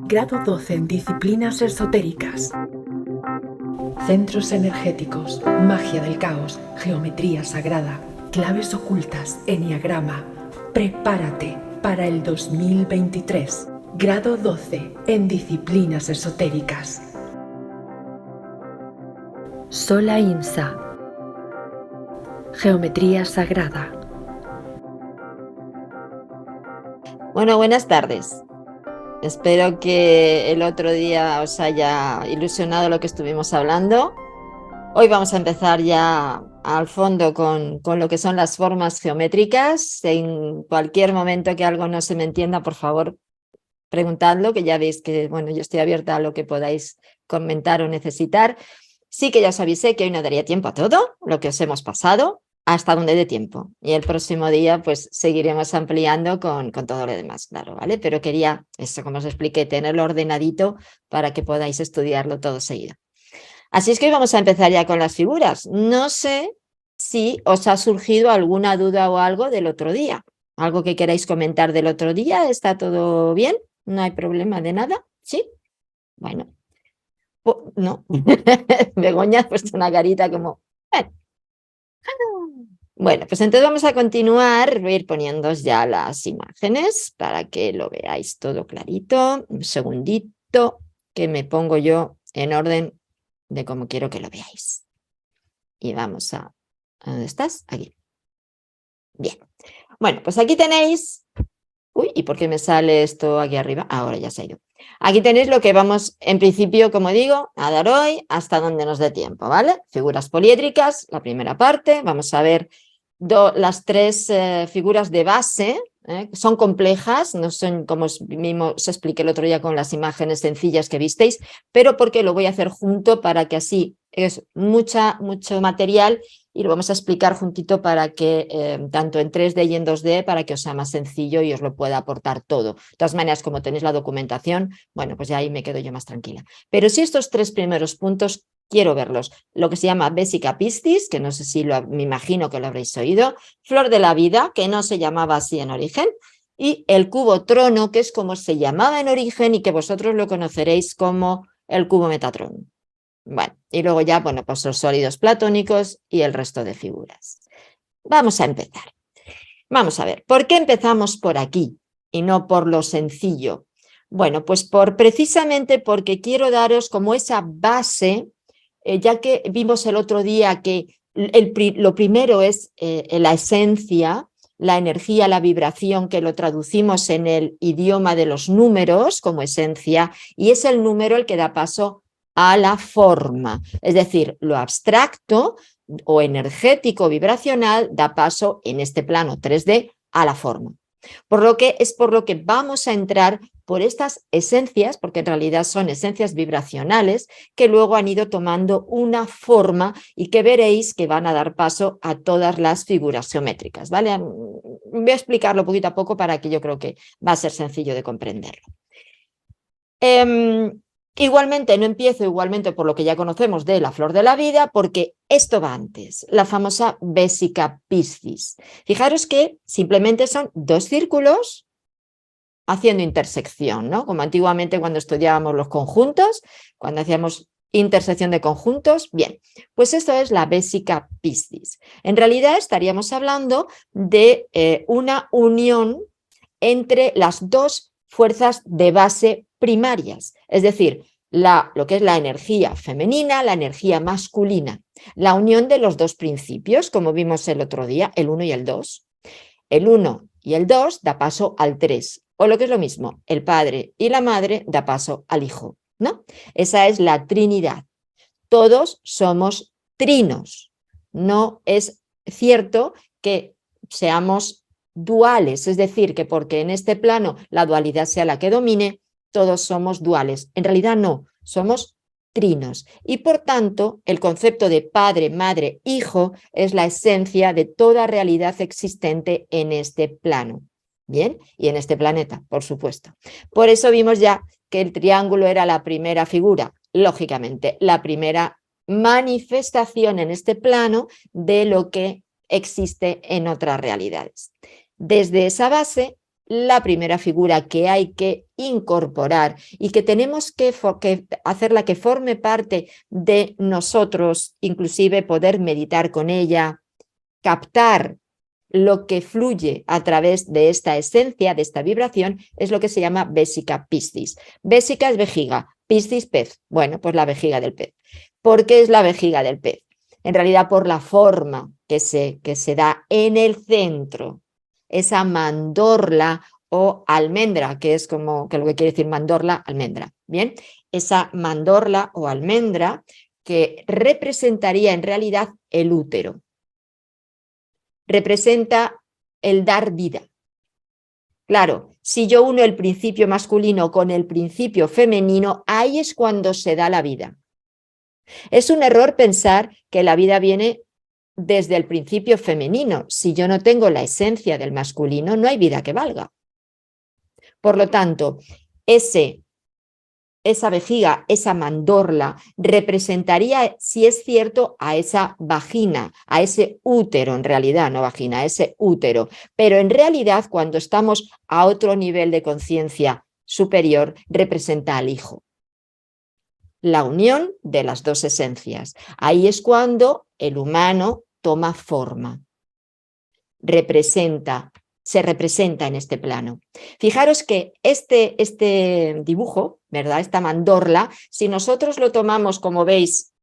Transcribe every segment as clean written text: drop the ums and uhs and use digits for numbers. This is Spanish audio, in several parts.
Grado 12 en disciplinas esotéricas. Centros energéticos, magia del caos, geometría sagrada, claves ocultas, eniagrama. Prepárate para el 2023. Grado 12 en disciplinas esotéricas. Sola Insa. Geometría sagrada. Bueno, buenas tardes. Espero que el otro día os haya ilusionado lo que estuvimos hablando. Hoy vamos a empezar ya al fondo con lo que son las formas geométricas. En cualquier momento que algo no se me entienda, por favor, preguntadlo, que ya veis que, bueno, yo estoy abierta a lo que podáis comentar o necesitar. Sí que ya os avisé que hoy no daría tiempo a todo lo que os hemos pasado, hasta donde dé tiempo. Y el próximo día, pues, seguiremos ampliando con todo lo demás, claro, ¿vale? Pero quería, eso, como os expliqué, tenerlo ordenadito para que podáis estudiarlo todo seguido. Así es que hoy vamos a empezar ya con las figuras. No sé si os ha surgido alguna duda o algo del otro día. ¿Algo que queráis comentar del otro día? ¿Está todo bien? ¿No hay problema de nada? ¿Sí? Bueno, no. Begoña ha puesto una carita como... Bueno, pues entonces vamos a continuar. Voy a ir poniéndoos ya las imágenes para que lo veáis todo clarito. Un segundito que me pongo yo en orden de cómo quiero que lo veáis. Y vamos a... ¿Dónde estás? Aquí. Bien. Bueno, pues aquí tenéis... Uy, ¿y por qué me sale esto aquí arriba? Ahora ya se ha ido. Aquí tenéis lo que vamos, en principio, como digo, a dar hoy hasta donde nos dé tiempo, ¿vale? Figuras poliédricas, la primera parte. Vamos a ver las tres figuras de base. Son complejas, no son como mismo os expliqué el otro día con las imágenes sencillas que visteis, pero porque lo voy a hacer junto para que así es mucho material y lo vamos a explicar juntito para que tanto en 3D y en 2D para que os sea más sencillo y os lo pueda aportar todo. De todas maneras, como tenéis la documentación, bueno, pues ya ahí me quedo yo más tranquila. Pero sí, estos tres primeros puntos quiero verlos. Lo que se llama Vesica Piscis, que no sé si me imagino que lo habréis oído, Flor de la Vida, que no se llamaba así en origen, y el cubo trono, que es como se llamaba en origen y que vosotros lo conoceréis como el cubo Metatron. Bueno, y luego ya, bueno, pues los sólidos platónicos y el resto de figuras. Vamos a empezar. Vamos a ver, ¿por qué empezamos por aquí y no por lo sencillo? Bueno, pues precisamente porque quiero daros como esa base, ya que vimos el otro día que lo primero es la esencia, la energía, la vibración, que lo traducimos en el idioma de los números como esencia, y es el número el que da paso a la forma, es decir, lo abstracto o energético vibracional da paso en este plano 3D a la forma. Por lo que vamos a entrar por estas esencias, porque en realidad son esencias vibracionales que luego han ido tomando una forma y que veréis que van a dar paso a todas las figuras geométricas, ¿vale? Voy a explicarlo poquito a poco para que yo creo que va a ser sencillo de comprenderlo. Igualmente, no empiezo igualmente por lo que ya conocemos de la flor de la vida, porque esto va antes, la famosa Vesica Piscis. Fijaros que simplemente son dos círculos haciendo intersección, ¿no? Como antiguamente cuando estudiábamos los conjuntos, cuando hacíamos intersección de conjuntos. Bien, pues esto es la Vesica Piscis. En realidad estaríamos hablando de una unión entre las dos fuerzas de base primarias, es decir, lo que es la energía femenina, la energía masculina, la unión de los dos principios, como vimos el otro día, el 1 y el 2. El 1 y el 2 da paso al 3, o lo que es lo mismo, el padre y la madre da paso al hijo, ¿no? Esa es la Trinidad. Todos somos trinos. No es cierto que seamos duales, es decir, que porque en este plano la dualidad sea la que domine, todos somos duales. En realidad no, somos trinos. Y por tanto, el concepto de padre, madre, hijo es la esencia de toda realidad existente en este plano. Bien, y en este planeta, por supuesto. Por eso vimos ya que el triángulo era la primera figura, lógicamente, la primera manifestación en este plano de lo que existe en otras realidades. Desde esa base, la primera figura que hay que incorporar y que tenemos que hacerla que forme parte de nosotros, inclusive poder meditar con ella, captar lo que fluye a través de esta esencia, de esta vibración, es lo que se llama Vésica Piscis. Vésica es vejiga, Piscis pez. Bueno, pues la vejiga del pez. ¿Por qué es la vejiga del pez? En realidad por la forma que se da en el centro, esa mandorla o almendra, que es como que lo que quiere decir mandorla, almendra. Bien, esa mandorla o almendra que representaría en realidad el útero. Representa el dar vida. Claro, si yo uno el principio masculino con el principio femenino, ahí es cuando se da la vida. Es un error pensar que la vida viene desde el principio femenino. Si yo no tengo la esencia del masculino, no hay vida que valga. Por lo tanto, esa vejiga, esa mandorla, representaría, si es cierto, a esa vagina, a ese útero, en realidad, no vagina, a ese útero. Pero en realidad, cuando estamos a otro nivel de conciencia superior, representa al hijo. La unión de las dos esencias. Ahí es cuando el humano toma forma. Se representa en este plano. Fijaros que este dibujo, ¿verdad? Esta mandorla, si nosotros lo tomamos, como veis,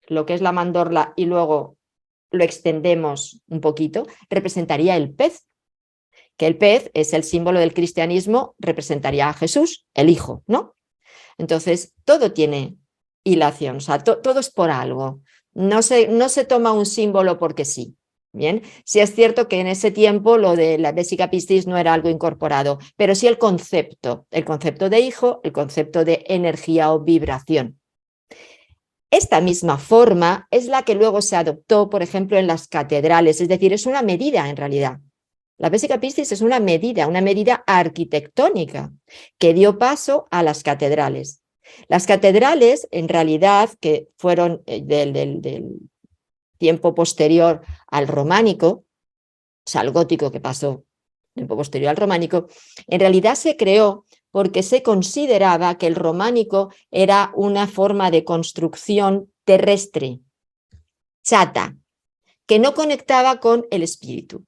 lo que es la mandorla y luego lo extendemos un poquito, representaría el pez, que el pez es el símbolo del cristianismo, representaría a Jesús, el Hijo, ¿no? Entonces, todo tiene hilación, o sea, todo es por algo. No se toma un símbolo porque sí. Bien, sí es cierto que en ese tiempo lo de la Vésica Piscis no era algo incorporado, pero sí el concepto de hijo, el concepto de energía o vibración. Esta misma forma es la que luego se adoptó, por ejemplo, en las catedrales, es decir, es una medida en realidad. La Vésica Piscis es una medida arquitectónica que dio paso a las catedrales. Las catedrales, en realidad, que fueron del tiempo posterior al románico, o sea, al gótico que pasó tiempo posterior al románico, en realidad se creó porque se consideraba que el románico era una forma de construcción terrestre, chata, que no conectaba con el espíritu.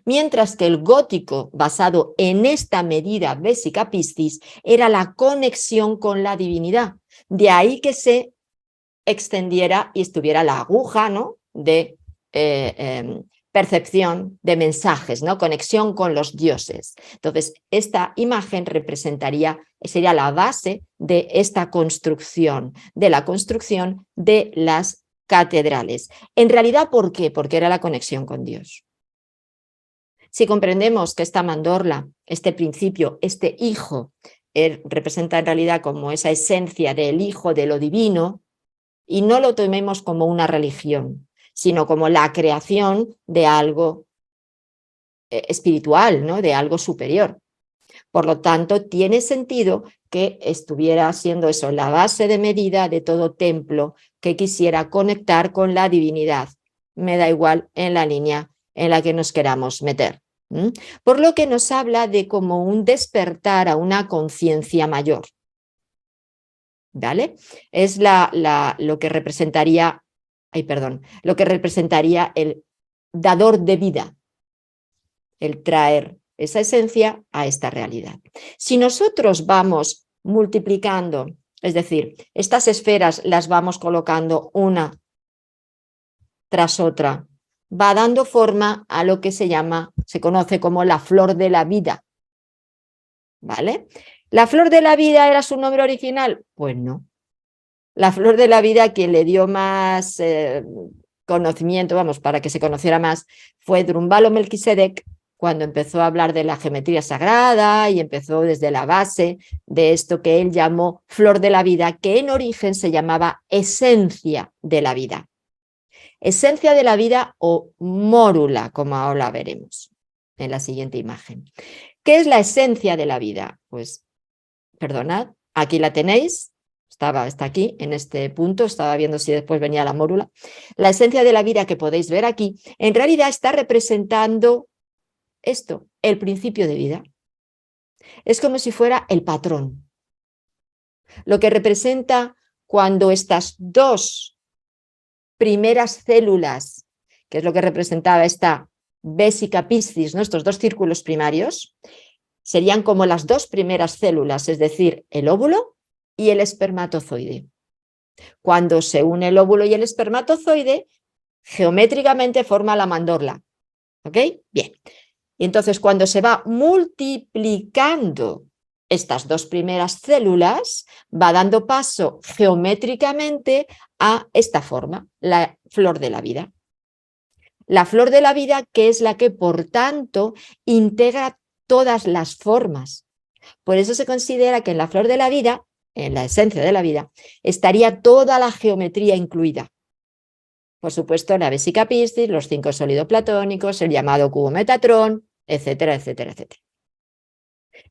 Mientras que el gótico, basado en esta medida Vésica Piscis, era la conexión con la divinidad. De ahí que se extendiera y estuviera la aguja, ¿no?, de percepción de mensajes, ¿no?, conexión con los dioses. Entonces, esta imagen sería la base de esta construcción, de la construcción de las catedrales. En realidad, ¿por qué? Porque era la conexión con Dios. Si comprendemos que esta mandorla, este principio, este hijo, representa en realidad como esa esencia del hijo, de lo divino, y no lo tomemos como una religión, sino como la creación de algo espiritual, ¿no?, de algo superior. Por lo tanto, tiene sentido que estuviera siendo eso la base de medida de todo templo que quisiera conectar con la divinidad. Me da igual en la línea en la que nos queramos meter. Por lo que nos habla de como un despertar a una conciencia mayor. ¿Vale? Es lo que representaría, lo que representaría el dador de vida, el traer esa esencia a esta realidad. Si nosotros vamos multiplicando, es decir, estas esferas las vamos colocando una tras otra, va dando forma a lo que se conoce como la flor de la vida. ¿Vale? ¿La flor de la vida era su nombre original? Pues no. La flor de la vida, quien le dio más conocimiento, para que se conociera más, fue Drúmbalo Melquisedec, cuando empezó a hablar de la geometría sagrada y empezó desde la base de esto que él llamó flor de la vida, que en origen se llamaba esencia de la vida. Esencia de la vida o mórula, como ahora veremos en la siguiente imagen. ¿Qué es la esencia de la vida? Pues, perdonad, aquí la tenéis. Está aquí, en este punto, estaba viendo si después venía la mórula. La esencia de la vida que podéis ver aquí, en realidad está representando esto, el principio de vida. Es como si fuera el patrón. Lo que representa cuando estas dos primeras células, que es lo que representaba esta Vesica Piscis, estos dos círculos primarios, serían como las dos primeras células, es decir, el óvulo y el espermatozoide. Cuando se une el óvulo y el espermatozoide, geométricamente forma la mandorla. ¿Ok? Bien. Y entonces, cuando se va multiplicando estas dos primeras células, va dando paso geométricamente a esta forma, la flor de la vida. La flor de la vida, que es la que, por tanto, integra todas las formas. Por eso se considera que en la flor de la vida, en la esencia de la vida, estaría toda la geometría incluida. Por supuesto, la Vesica Piscis, los 5 sólidos platónicos, el llamado cubo Metatrón, etcétera, etcétera, etcétera.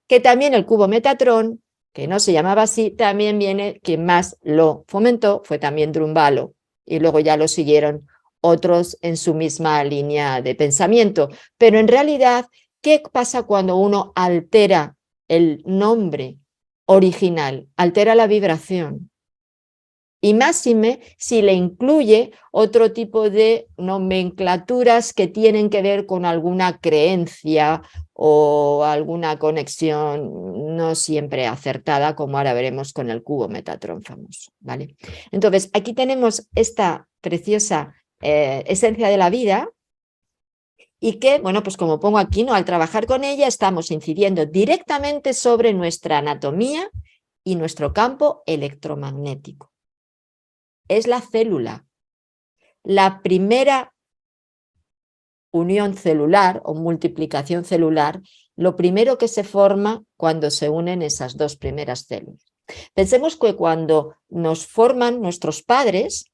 Que también el cubo Metatrón, que no se llamaba así, también viene, quien más lo fomentó fue también Drumbalo, y luego ya lo siguieron otros en su misma línea de pensamiento. Pero en realidad, ¿qué pasa cuando uno altera el nombre original, altera la vibración? Y máxime si le incluye otro tipo de nomenclaturas que tienen que ver con alguna creencia o alguna conexión no siempre acertada, como ahora veremos con el cubo Metatrón famoso, ¿vale? Entonces, aquí tenemos esta preciosa esencia de la vida y que, bueno, pues como pongo aquí, ¿no? Al trabajar con ella estamos incidiendo directamente sobre nuestra anatomía y nuestro campo electromagnético. Es la célula. La primera unión celular o multiplicación celular, lo primero que se forma cuando se unen esas dos primeras células. Pensemos que cuando nos forman nuestros padres,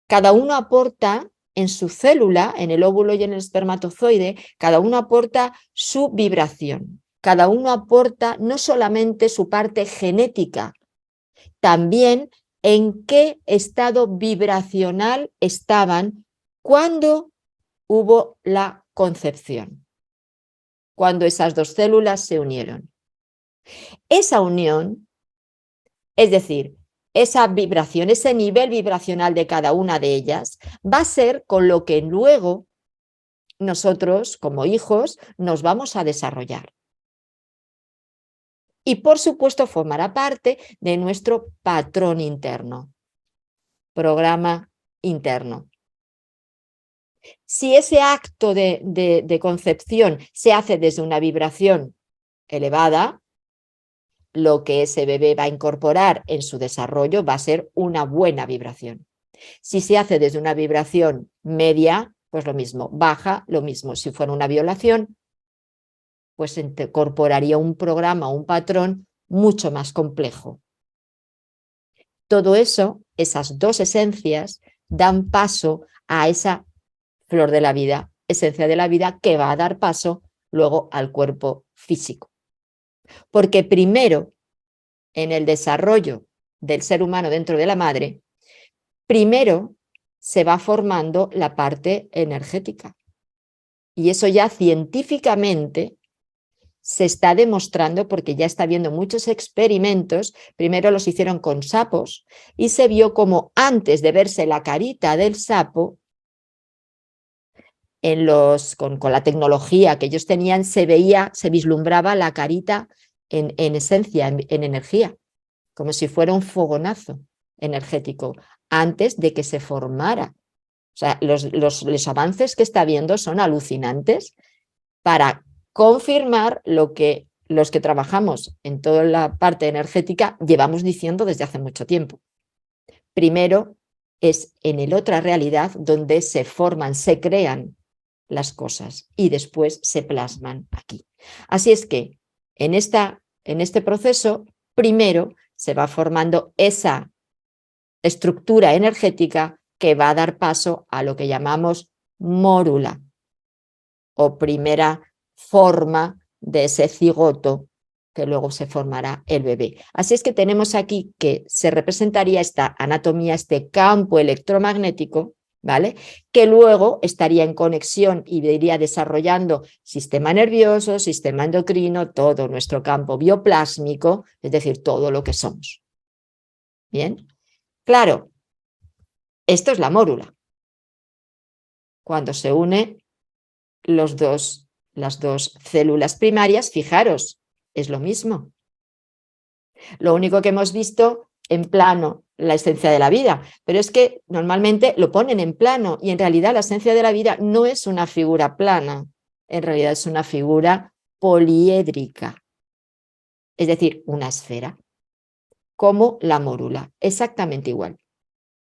cada uno aporta en su célula, en el óvulo y en el espermatozoide, cada uno aporta su vibración. Cada uno aporta no solamente su parte genética, también en qué estado vibracional estaban cuando hubo la concepción, cuando esas dos células se unieron. Esa unión, es decir, esa vibración, ese nivel vibracional de cada una de ellas, va a ser con lo que luego nosotros, como hijos, nos vamos a desarrollar. Y, por supuesto, formará parte de nuestro patrón interno, programa interno. Si ese acto de concepción se hace desde una vibración elevada, lo que ese bebé va a incorporar en su desarrollo va a ser una buena vibración. Si se hace desde una vibración media, pues lo mismo, baja, lo mismo. Si fuera una violación, pues incorporaría un programa, un patrón mucho más complejo. Todo eso, esas dos esencias, dan paso a esa flor de la vida, esencia de la vida, que va a dar paso luego al cuerpo físico. Porque primero, en el desarrollo del ser humano dentro de la madre, primero se va formando la parte energética. Y eso ya científicamente se está demostrando porque ya está habiendo muchos experimentos. Primero los hicieron con sapos y se vio como antes de verse la carita del sapo, con la tecnología que ellos tenían, se veía, se vislumbraba la carita en esencia, en energía, como si fuera un fogonazo energético, antes de que se formara. O sea, los avances que está viendo son alucinantes para confirmar lo que los que trabajamos en toda la parte energética llevamos diciendo desde hace mucho tiempo. Primero es en el otra realidad donde se forman, se crean las cosas y después se plasman aquí. Así es que en este proceso, primero se va formando esa estructura energética que va a dar paso a lo que llamamos mórula o primera forma de ese cigoto que luego se formará el bebé. Así es que tenemos aquí que se representaría esta anatomía, este campo electromagnético ¿vale? Que luego estaría en conexión y iría desarrollando sistema nervioso, sistema endocrino, todo nuestro campo bioplásmico, es decir, todo lo que somos. Bien, claro, esto es la mórula. Cuando se une las dos células primarias, fijaros, es lo mismo. Lo único que hemos visto en plano, la esencia de la vida, pero es que normalmente lo ponen en plano y en realidad la esencia de la vida no es una figura plana, en realidad es una figura poliédrica, es decir, una esfera, como la mórula, exactamente igual.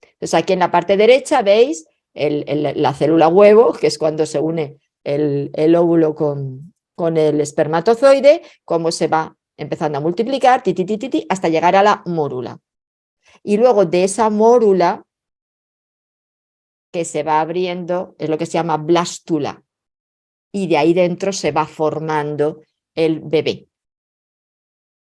Entonces aquí en la parte derecha veis la célula huevo, que es cuando se une el óvulo con el espermatozoide, cómo se va empezando a multiplicar, hasta llegar a la mórula. Y luego de esa mórula que se va abriendo, es lo que se llama blástula, y de ahí dentro se va formando el bebé.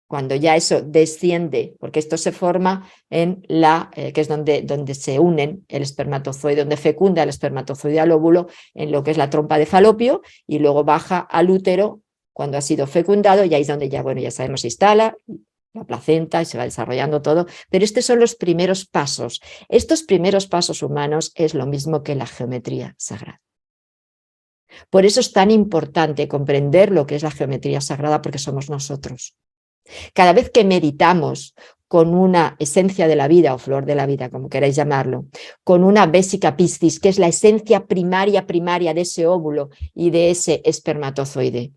Cuando ya eso desciende, porque esto se forma en que es donde se unen el espermatozoide, donde fecunda el espermatozoide al óvulo, en lo que es la trompa de falopio, y luego baja al útero cuando ha sido fecundado, y ahí es donde ya, bueno, ya sabemos, se instala la placenta y se va desarrollando todo, pero estos son los primeros pasos. Estos primeros pasos humanos es lo mismo que la geometría sagrada. Por eso es tan importante comprender lo que es la geometría sagrada, porque somos nosotros. Cada vez que meditamos con una esencia de la vida o flor de la vida, como queráis llamarlo, con una Vesica Piscis, que es la esencia primaria de ese óvulo y de ese espermatozoide,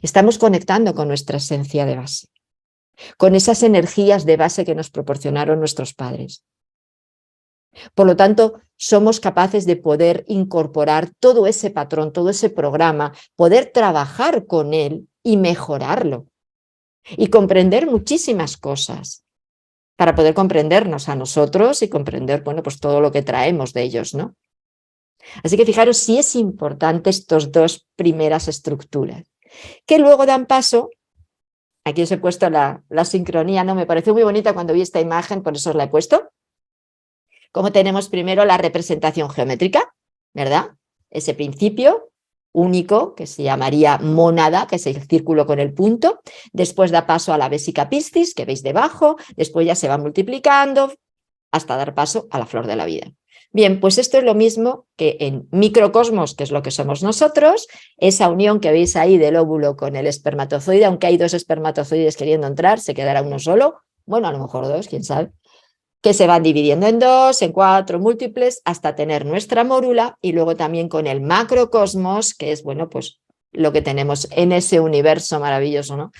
estamos conectando con nuestra esencia de base, con esas energías de base que nos proporcionaron nuestros padres. Por lo tanto, somos capaces de poder incorporar todo ese patrón, todo ese programa, poder trabajar con él y mejorarlo. Y comprender muchísimas cosas para poder comprendernos a nosotros y comprender, bueno, pues todo lo que traemos de ellos, ¿no? Así que fijaros, sí es importante estas dos primeras estructuras, que luego dan paso, aquí os he puesto la sincronía, ¿no? Me pareció muy bonita cuando vi esta imagen, por eso os la he puesto. Como tenemos primero la representación geométrica, ¿verdad? Ese principio único, que se llamaría mónada, que es el círculo con el punto, después da paso a la Vesica Piscis, que veis debajo, después ya se va multiplicando hasta dar paso a la flor de la vida. Bien, pues esto es lo mismo que en microcosmos, que es lo que somos nosotros, esa unión que veis ahí del óvulo con el espermatozoide, aunque hay dos espermatozoides queriendo entrar, se quedará uno solo, bueno, a lo mejor dos, quién sabe, que se van dividiendo en dos, en cuatro, múltiples, hasta tener nuestra mórula, y luego también con el macrocosmos, que es, bueno, pues lo que tenemos en ese universo maravilloso, ¿no?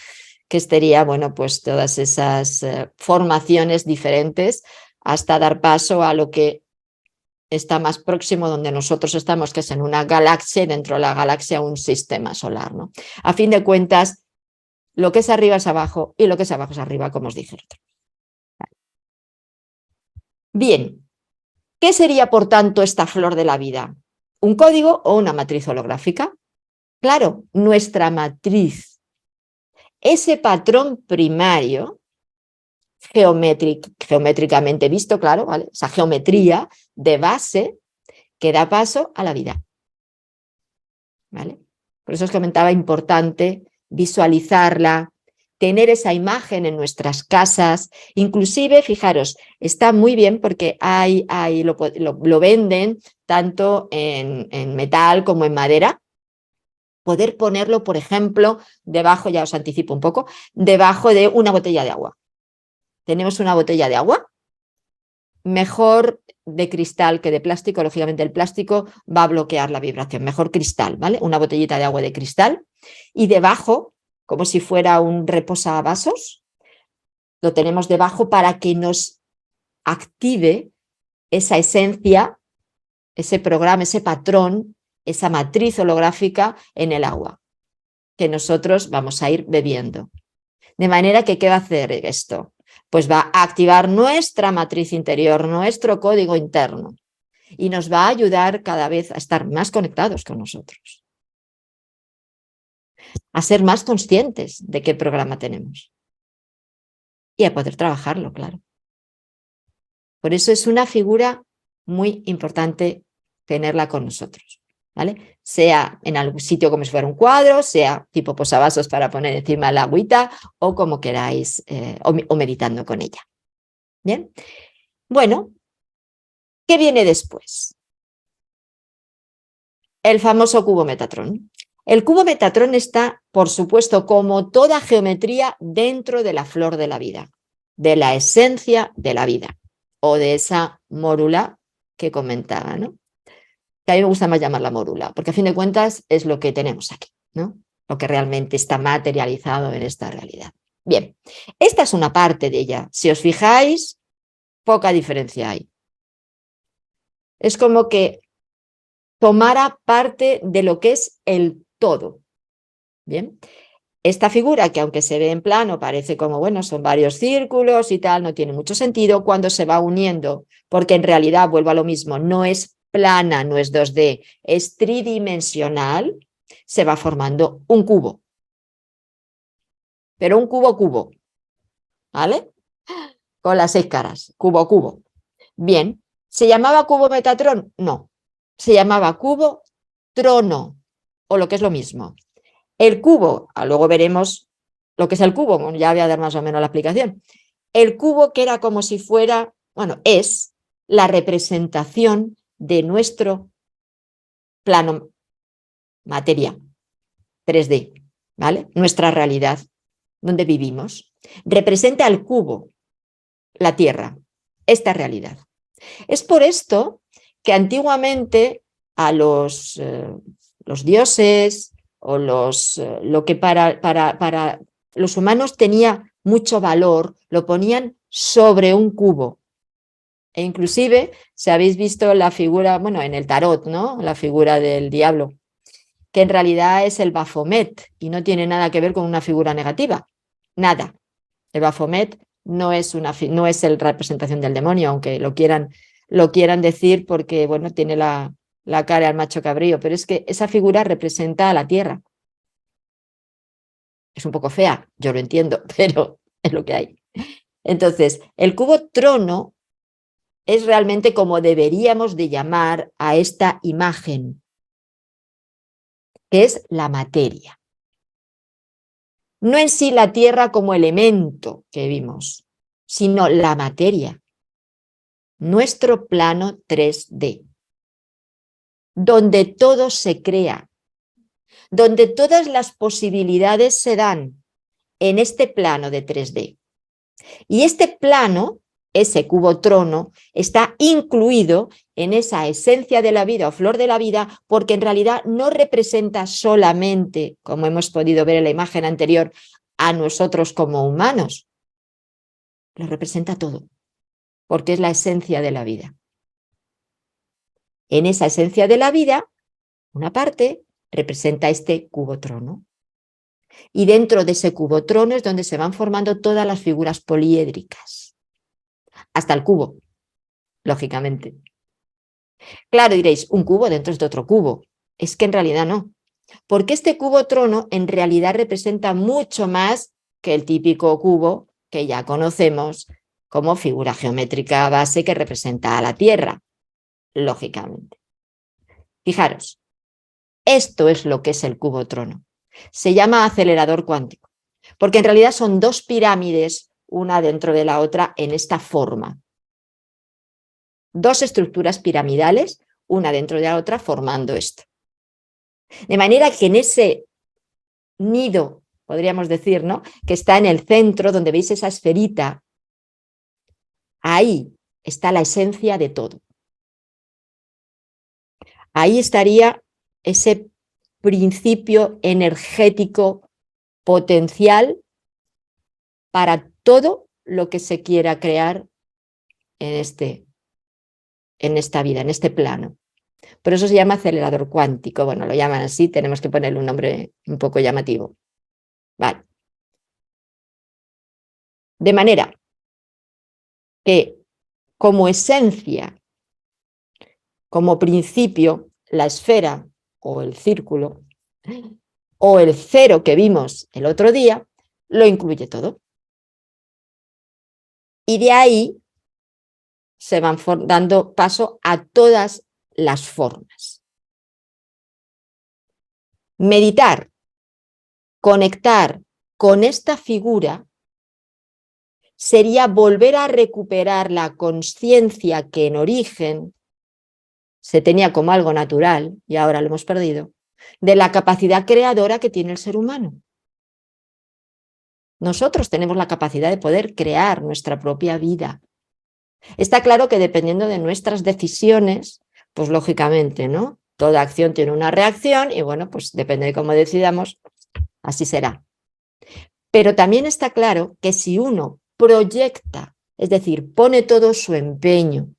Que sería, bueno, pues todas esas formaciones diferentes hasta dar paso a lo que está más próximo donde nosotros estamos, que es en una galaxia, y dentro de la galaxia un sistema solar, ¿no? A fin de cuentas, lo que es arriba es abajo y lo que es abajo es arriba, como os dije. Bien, ¿qué sería, por tanto, esta flor de la vida? ¿Un código o una matriz holográfica? Claro, nuestra matriz. Ese patrón primario, geométricamente visto, claro, ¿vale? Esa geometría de base que da paso a la vida. ¿Vale? Por eso os comentaba, importante visualizarla, tener esa imagen en nuestras casas, inclusive, fijaros, está muy bien porque lo venden tanto en metal como en madera, poder ponerlo, por ejemplo, debajo, ya os anticipo un poco, debajo de una botella de agua. Tenemos una botella de agua, mejor de cristal que de plástico, lógicamente el plástico va a bloquear la vibración, mejor cristal, ¿vale? Una botellita de agua de cristal, y debajo, como si fuera un reposavasos, lo tenemos debajo para que nos active esa esencia, ese programa, ese patrón, esa matriz holográfica en el agua, que nosotros vamos a ir bebiendo. De manera que, ¿qué va a hacer esto? Pues va a activar nuestra matriz interior, nuestro código interno, y nos va a ayudar cada vez a estar más conectados con nosotros, a ser más conscientes de qué programa tenemos y a poder trabajarlo, claro. Por eso es una figura muy importante tenerla con nosotros, ¿vale? Sea en algún sitio como si fuera un cuadro, sea tipo posavasos para poner encima la agüita o como queráis, o meditando con ella. ¿Bien? Bueno, ¿qué viene después? El famoso cubo Metatron. El cubo Metatron está, por supuesto, como toda geometría, dentro de la flor de la vida, de la esencia de la vida, o de esa mórula que comentaba, ¿no? Que a mí me gusta más llamarla mórula, porque a fin de cuentas es lo que tenemos aquí, ¿no? Lo que realmente está materializado en esta realidad. Bien, esta es una parte de ella. Si os fijáis, poca diferencia hay. Es como que tomara parte de lo que es el todo. Bien, esta figura, que aunque se ve en plano, parece como, bueno, son varios círculos y tal, no tiene mucho sentido cuando se va uniendo, porque en realidad, vuelvo a lo mismo, no es plana, no es 2D, es tridimensional, se va formando un cubo. Pero un cubo, ¿vale? Con las 6 caras, cubo. Bien, ¿se llamaba cubo Metatron? No, se llamaba cubo trono, o lo que es lo mismo. El cubo, luego veremos lo que es el cubo, bueno, ya voy a dar más o menos la explicación. El cubo, que era como si fuera, bueno, es la representación de nuestro plano materia, 3D, ¿vale? Nuestra realidad, donde vivimos. Representa al cubo, la Tierra, esta realidad. Es por esto que antiguamente a los dioses o lo que para los humanos tenía mucho valor, lo ponían sobre un cubo. E inclusive, si habéis visto la figura, bueno, en el tarot, ¿no? La figura del diablo, que en realidad es el Baphomet y no tiene nada que ver con una figura negativa. Nada. El Baphomet no es la representación del demonio, aunque lo quieran decir porque, bueno, tiene la cara al macho cabrío, pero es que esa figura representa a la tierra. Es un poco fea, yo lo entiendo, pero es lo que hay. Entonces, el cubo trono es realmente como deberíamos de llamar a esta imagen, que es la materia. No en sí la tierra como elemento que vimos, sino la materia, nuestro plano 3D, donde todo se crea, donde todas las posibilidades se dan en este plano de 3D. Y este plano, ese cubo trono, está incluido en esa esencia de la vida o flor de la vida, porque en realidad no representa solamente, como hemos podido ver en la imagen anterior, a nosotros como humanos. Lo representa todo, porque es la esencia de la vida. En esa esencia de la vida, una parte representa este cubo trono. Y dentro de ese cubo trono es donde se van formando todas las figuras poliédricas, hasta el cubo, lógicamente. Claro, diréis, un cubo dentro de otro cubo. Es que en realidad no, porque este cubo trono en realidad representa mucho más que el típico cubo que ya conocemos como figura geométrica base que representa a la Tierra, lógicamente. Fijaros, esto es lo que es el cubo trono. Se llama acelerador cuántico, porque en realidad son 2 pirámides, una dentro de la otra, en esta forma. 2 estructuras piramidales, una dentro de la otra, formando esto. De manera que en ese nido, podríamos decir, ¿no?, que está en el centro, donde veis esa esferita, ahí está la esencia de todo. Ahí estaría ese principio energético potencial para todo lo que se quiera crear en esta vida, en este plano. Por eso se llama acelerador cuántico. Bueno, lo llaman así, tenemos que ponerle un nombre un poco llamativo. Vale. De manera que, como esencia, como principio, la esfera o el círculo o el cero que vimos el otro día, lo incluye todo. Y de ahí se van dando paso a todas las formas. Meditar, conectar con esta figura sería volver a recuperar la consciencia que en origen se tenía como algo natural, y ahora lo hemos perdido, de la capacidad creadora que tiene el ser humano. Nosotros tenemos la capacidad de poder crear nuestra propia vida. Está claro que dependiendo de nuestras decisiones, pues lógicamente, ¿no? Toda acción tiene una reacción y bueno, pues depende de cómo decidamos, así será. Pero también está claro que si uno proyecta, es decir, pone todo su empeño,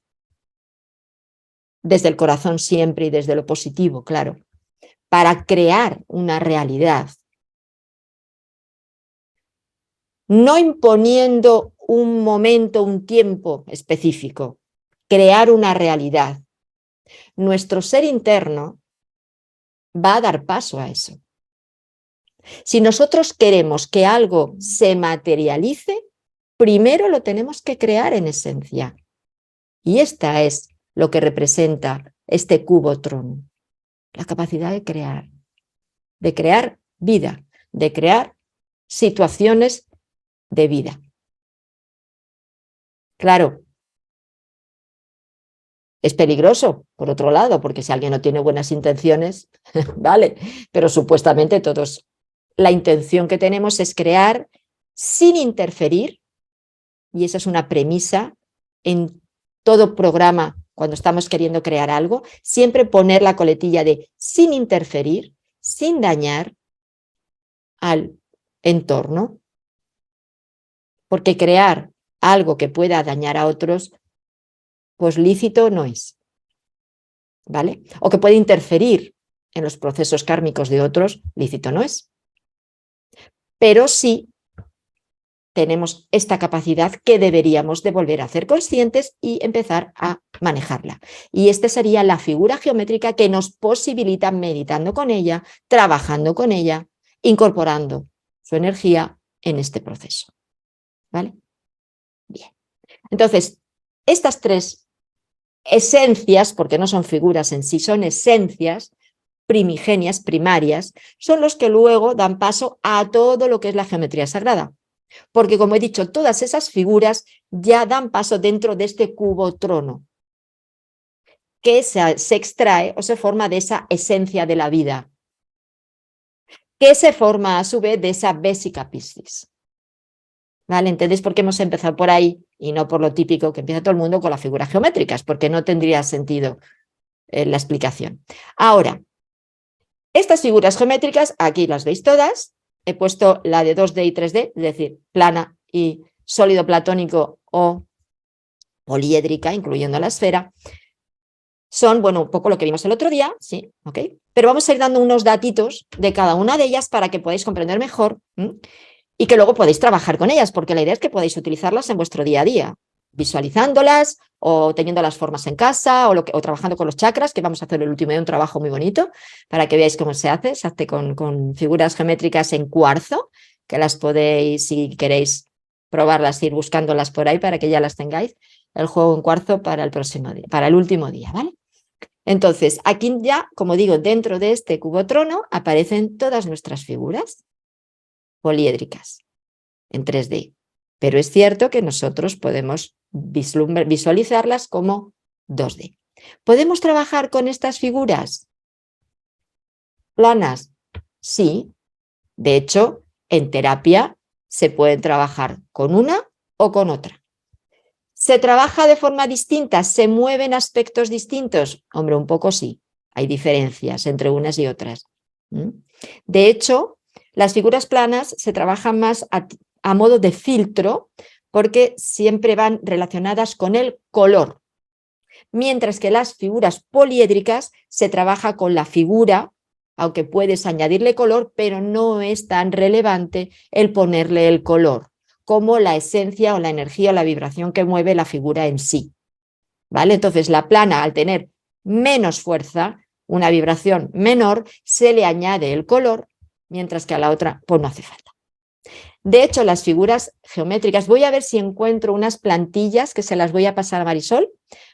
desde el corazón siempre y desde lo positivo, claro, para crear una realidad, no imponiendo un momento, un tiempo específico, crear una realidad. Nuestro ser interno va a dar paso a eso. Si nosotros queremos que algo se materialice, primero lo tenemos que crear en esencia. Y esta es lo que representa este cubo trono, la capacidad de crear vida, de crear situaciones de vida. Claro, es peligroso, por otro lado, porque si alguien no tiene buenas intenciones, vale, pero supuestamente todos, la intención que tenemos es crear sin interferir, y esa es una premisa en todo programa cuando estamos queriendo crear algo, siempre poner la coletilla de sin interferir, sin dañar al entorno, porque crear algo que pueda dañar a otros, pues lícito no es, ¿vale? O que puede interferir en los procesos kármicos de otros, lícito no es. Pero sí tenemos esta capacidad que deberíamos de volver a hacer conscientes y empezar a manejarla. Y esta sería la figura geométrica que nos posibilita, meditando con ella, trabajando con ella, incorporando su energía en este proceso. ¿Vale? Bien. Entonces, estas tres esencias, porque no son figuras en sí, son esencias primigenias, primarias, son los que luego dan paso a todo lo que es la geometría sagrada. Porque, como he dicho, todas esas figuras ya dan paso dentro de este cubo trono, que se extrae o se forma de esa esencia de la vida, que se forma a su vez de esa Vesica Piscis. ¿Vale? ¿Entendéis por qué hemos empezado por ahí y no por lo típico que empieza todo el mundo con las figuras geométricas? Porque no tendría sentido la explicación. Ahora, estas figuras geométricas, aquí las veis todas. He puesto la de 2D y 3D, es decir, plana y sólido platónico o poliédrica, incluyendo la esfera. Son, bueno, un poco lo que vimos el otro día, sí, ok. Pero vamos a ir dando unos datitos de cada una de ellas para que podáis comprender mejor y que luego podéis trabajar con ellas, porque la idea es que podáis utilizarlas en vuestro día a día, visualizándolas o teniendo las formas en casa o trabajando con los chakras, que vamos a hacer el último día un trabajo muy bonito para que veáis cómo se hace con figuras geométricas en cuarzo, que las podéis, si queréis probarlas, ir buscándolas por ahí para que ya las tengáis, el juego en cuarzo para el próximo día, para el último día, ¿vale? Entonces, aquí ya, como digo, dentro de este cubo trono aparecen todas nuestras figuras poliédricas en 3D. Pero es cierto que nosotros podemos visualizarlas como 2D. ¿Podemos trabajar con estas figuras planas? Sí. De hecho, en terapia se pueden trabajar con una o con otra. ¿Se trabaja de forma distinta? ¿Se mueven aspectos distintos? Hombre, un poco sí. Hay diferencias entre unas y otras. De hecho, las figuras planas se trabajan más a modo de filtro porque siempre van relacionadas con el color, mientras que las figuras poliédricas se trabaja con la figura, aunque puedes añadirle color, pero no es tan relevante el ponerle el color como la esencia o la energía o la vibración que mueve la figura en sí. ¿Vale? Entonces la plana, al tener menos fuerza, una vibración menor, se le añade el color, mientras que a la otra pues no hace falta. De hecho, las figuras geométricas, voy a ver si encuentro unas plantillas que se las voy a pasar a Marisol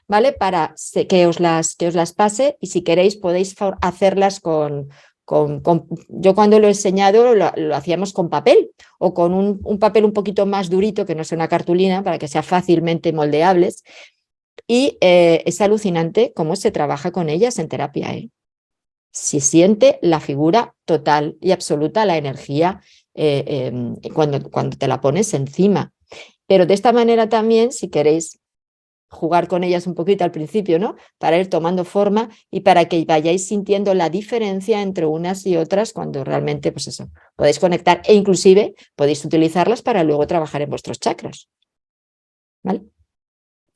¿vale? Para que os las pase y si queréis podéis hacerlas yo cuando lo he enseñado lo hacíamos con papel o con un papel un poquito más durito que no sea una cartulina para que sea fácilmente moldeables y es alucinante cómo se trabaja con ellas en terapia, ¿eh? Se siente la figura total y absoluta, la energía cuando te la pones encima. Pero de esta manera también, si queréis jugar con ellas un poquito al principio, ¿no? Para ir tomando forma y para que vayáis sintiendo la diferencia entre unas y otras cuando realmente, pues eso, podéis conectar e inclusive podéis utilizarlas para luego trabajar en vuestros chakras, ¿vale?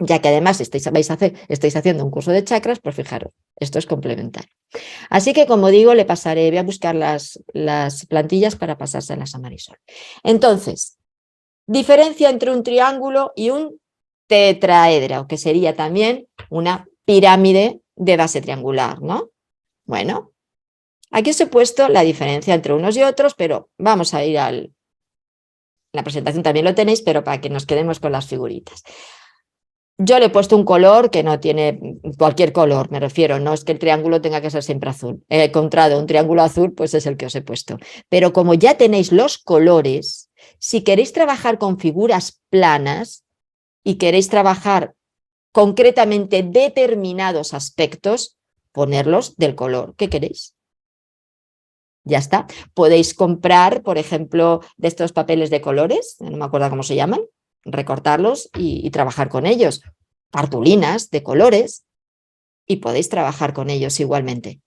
Ya que además estáis haciendo un curso de chakras, pues fijaros, esto es complementario. Así que, como digo, voy a buscar las plantillas para pasárselas a Marisol. Entonces, diferencia entre un triángulo y un tetraedro, que sería también una pirámide de base triangular, ¿no? Bueno, aquí os he puesto la diferencia entre unos y otros, pero vamos a ir la presentación también lo tenéis, pero para que nos quedemos con las figuritas. Yo le he puesto un color que no tiene cualquier color, me refiero, no es que el triángulo tenga que ser siempre azul. He encontrado un triángulo azul, pues es el que os he puesto. Pero como ya tenéis los colores, si queréis trabajar con figuras planas y queréis trabajar concretamente determinados aspectos, ponerlos del color que queréis. Ya está. Podéis comprar, por ejemplo, de estos papeles de colores, no me acuerdo cómo se llaman, recortarlos y trabajar con ellos. Cartulinas de colores y podéis trabajar con ellos igualmente.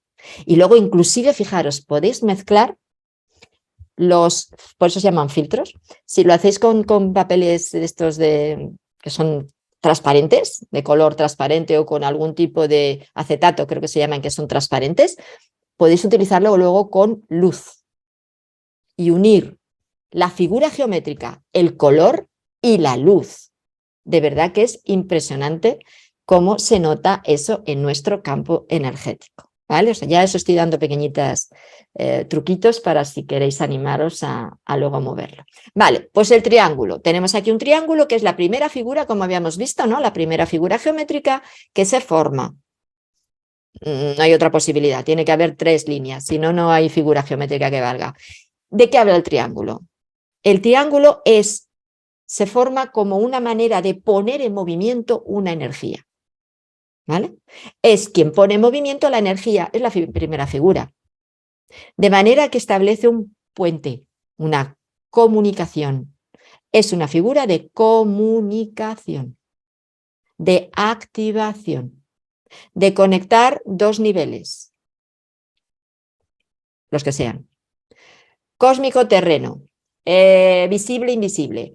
Y luego inclusive, fijaros, podéis mezclar por eso se llaman filtros. Si lo hacéis con papeles de estos que son transparentes, de color transparente o con algún tipo de acetato, creo que se llaman, que son transparentes, podéis utilizarlo luego con luz y unir la figura geométrica, el color y la luz. De verdad que es impresionante cómo se nota eso en nuestro campo energético, ¿vale? O sea, ya os estoy dando pequeñitas truquitos para si queréis animaros a luego moverlo. Vale, pues el triángulo. Tenemos aquí un triángulo que es la primera figura, como habíamos visto, ¿no? La primera figura geométrica que se forma. No hay otra posibilidad, tiene que haber 3 líneas, si no, no hay figura geométrica que valga. ¿De qué habla el triángulo? El triángulo se forma como una manera de poner en movimiento una energía, ¿vale? Es quien pone en movimiento la energía, es la primera figura. De manera que establece un puente, una comunicación. Es una figura de comunicación, de activación, de conectar 2 niveles, los que sean. Cósmico, terreno, visible, invisible,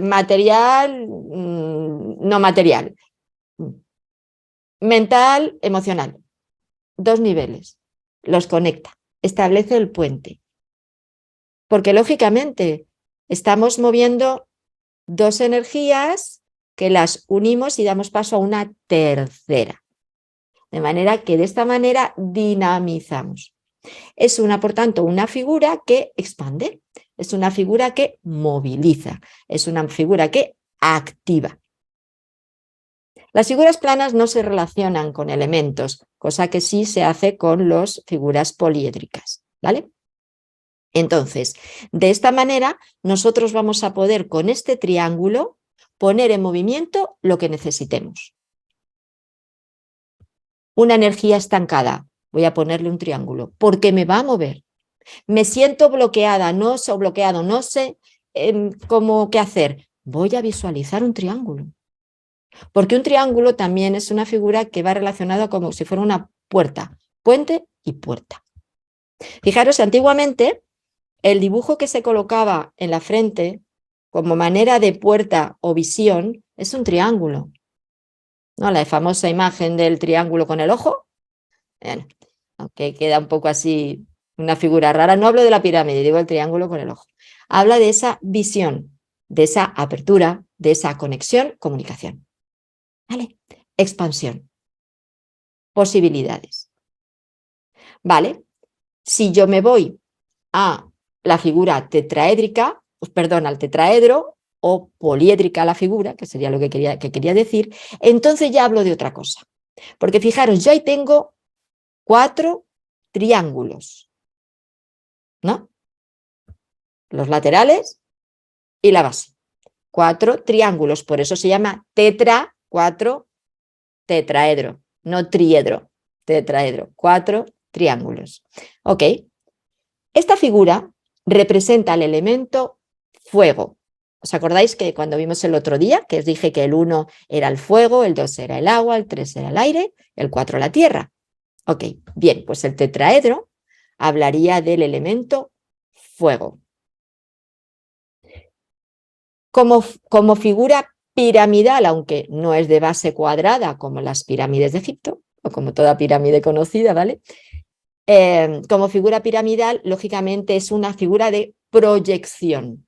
material, no material, mental, emocional. 2 niveles, los conecta, establece el puente. Porque lógicamente estamos moviendo 2 energías que las unimos y damos paso a una tercera. De manera que de esta manera dinamizamos. Es por tanto, una figura que expande, es una figura que moviliza, es una figura que activa. Las figuras planas no se relacionan con elementos, cosa que sí se hace con las figuras poliédricas, ¿vale? Entonces, de esta manera, nosotros vamos a poder con este triángulo poner en movimiento lo que necesitemos. Una energía estancada, voy a ponerle un triángulo, porque me va a mover. Me siento bloqueada, no sé, bloqueado, no sé cómo qué hacer. Voy a visualizar un triángulo. Porque un triángulo también es una figura que va relacionada como si fuera una puerta, puente y puerta. Fijaros, antiguamente el dibujo que se colocaba en la frente como manera de puerta o visión es un triángulo. ¿No? La famosa imagen del triángulo con el ojo. Bueno, aunque queda un poco así una figura rara. No hablo de la pirámide, digo el triángulo con el ojo. Habla de esa visión, de esa apertura, de esa conexión, comunicación. ¿Vale? Expansión. Posibilidades. ¿Vale? Si yo me voy a la figura tetraédrica, perdón, al tetraedro, o poliédrica la figura, que sería lo que quería decir, entonces ya hablo de otra cosa. Porque fijaros, yo ahí tengo 4 triángulos, ¿no? Los laterales y la base. 4 triángulos, por eso se llama 4 tetraedro, no triedro, tetraedro, 4 triángulos. Ok, esta figura representa el elemento fuego. ¿Os acordáis que cuando vimos el otro día, que os dije que el 1 era el fuego, el 2 era el agua, el 3 era el aire, el 4 la tierra? Ok, bien, pues el tetraedro hablaría del elemento fuego. Como figura piramidal, aunque no es de base cuadrada como las pirámides de Egipto, o como toda pirámide conocida, ¿vale? Como figura piramidal, lógicamente es una figura de proyección.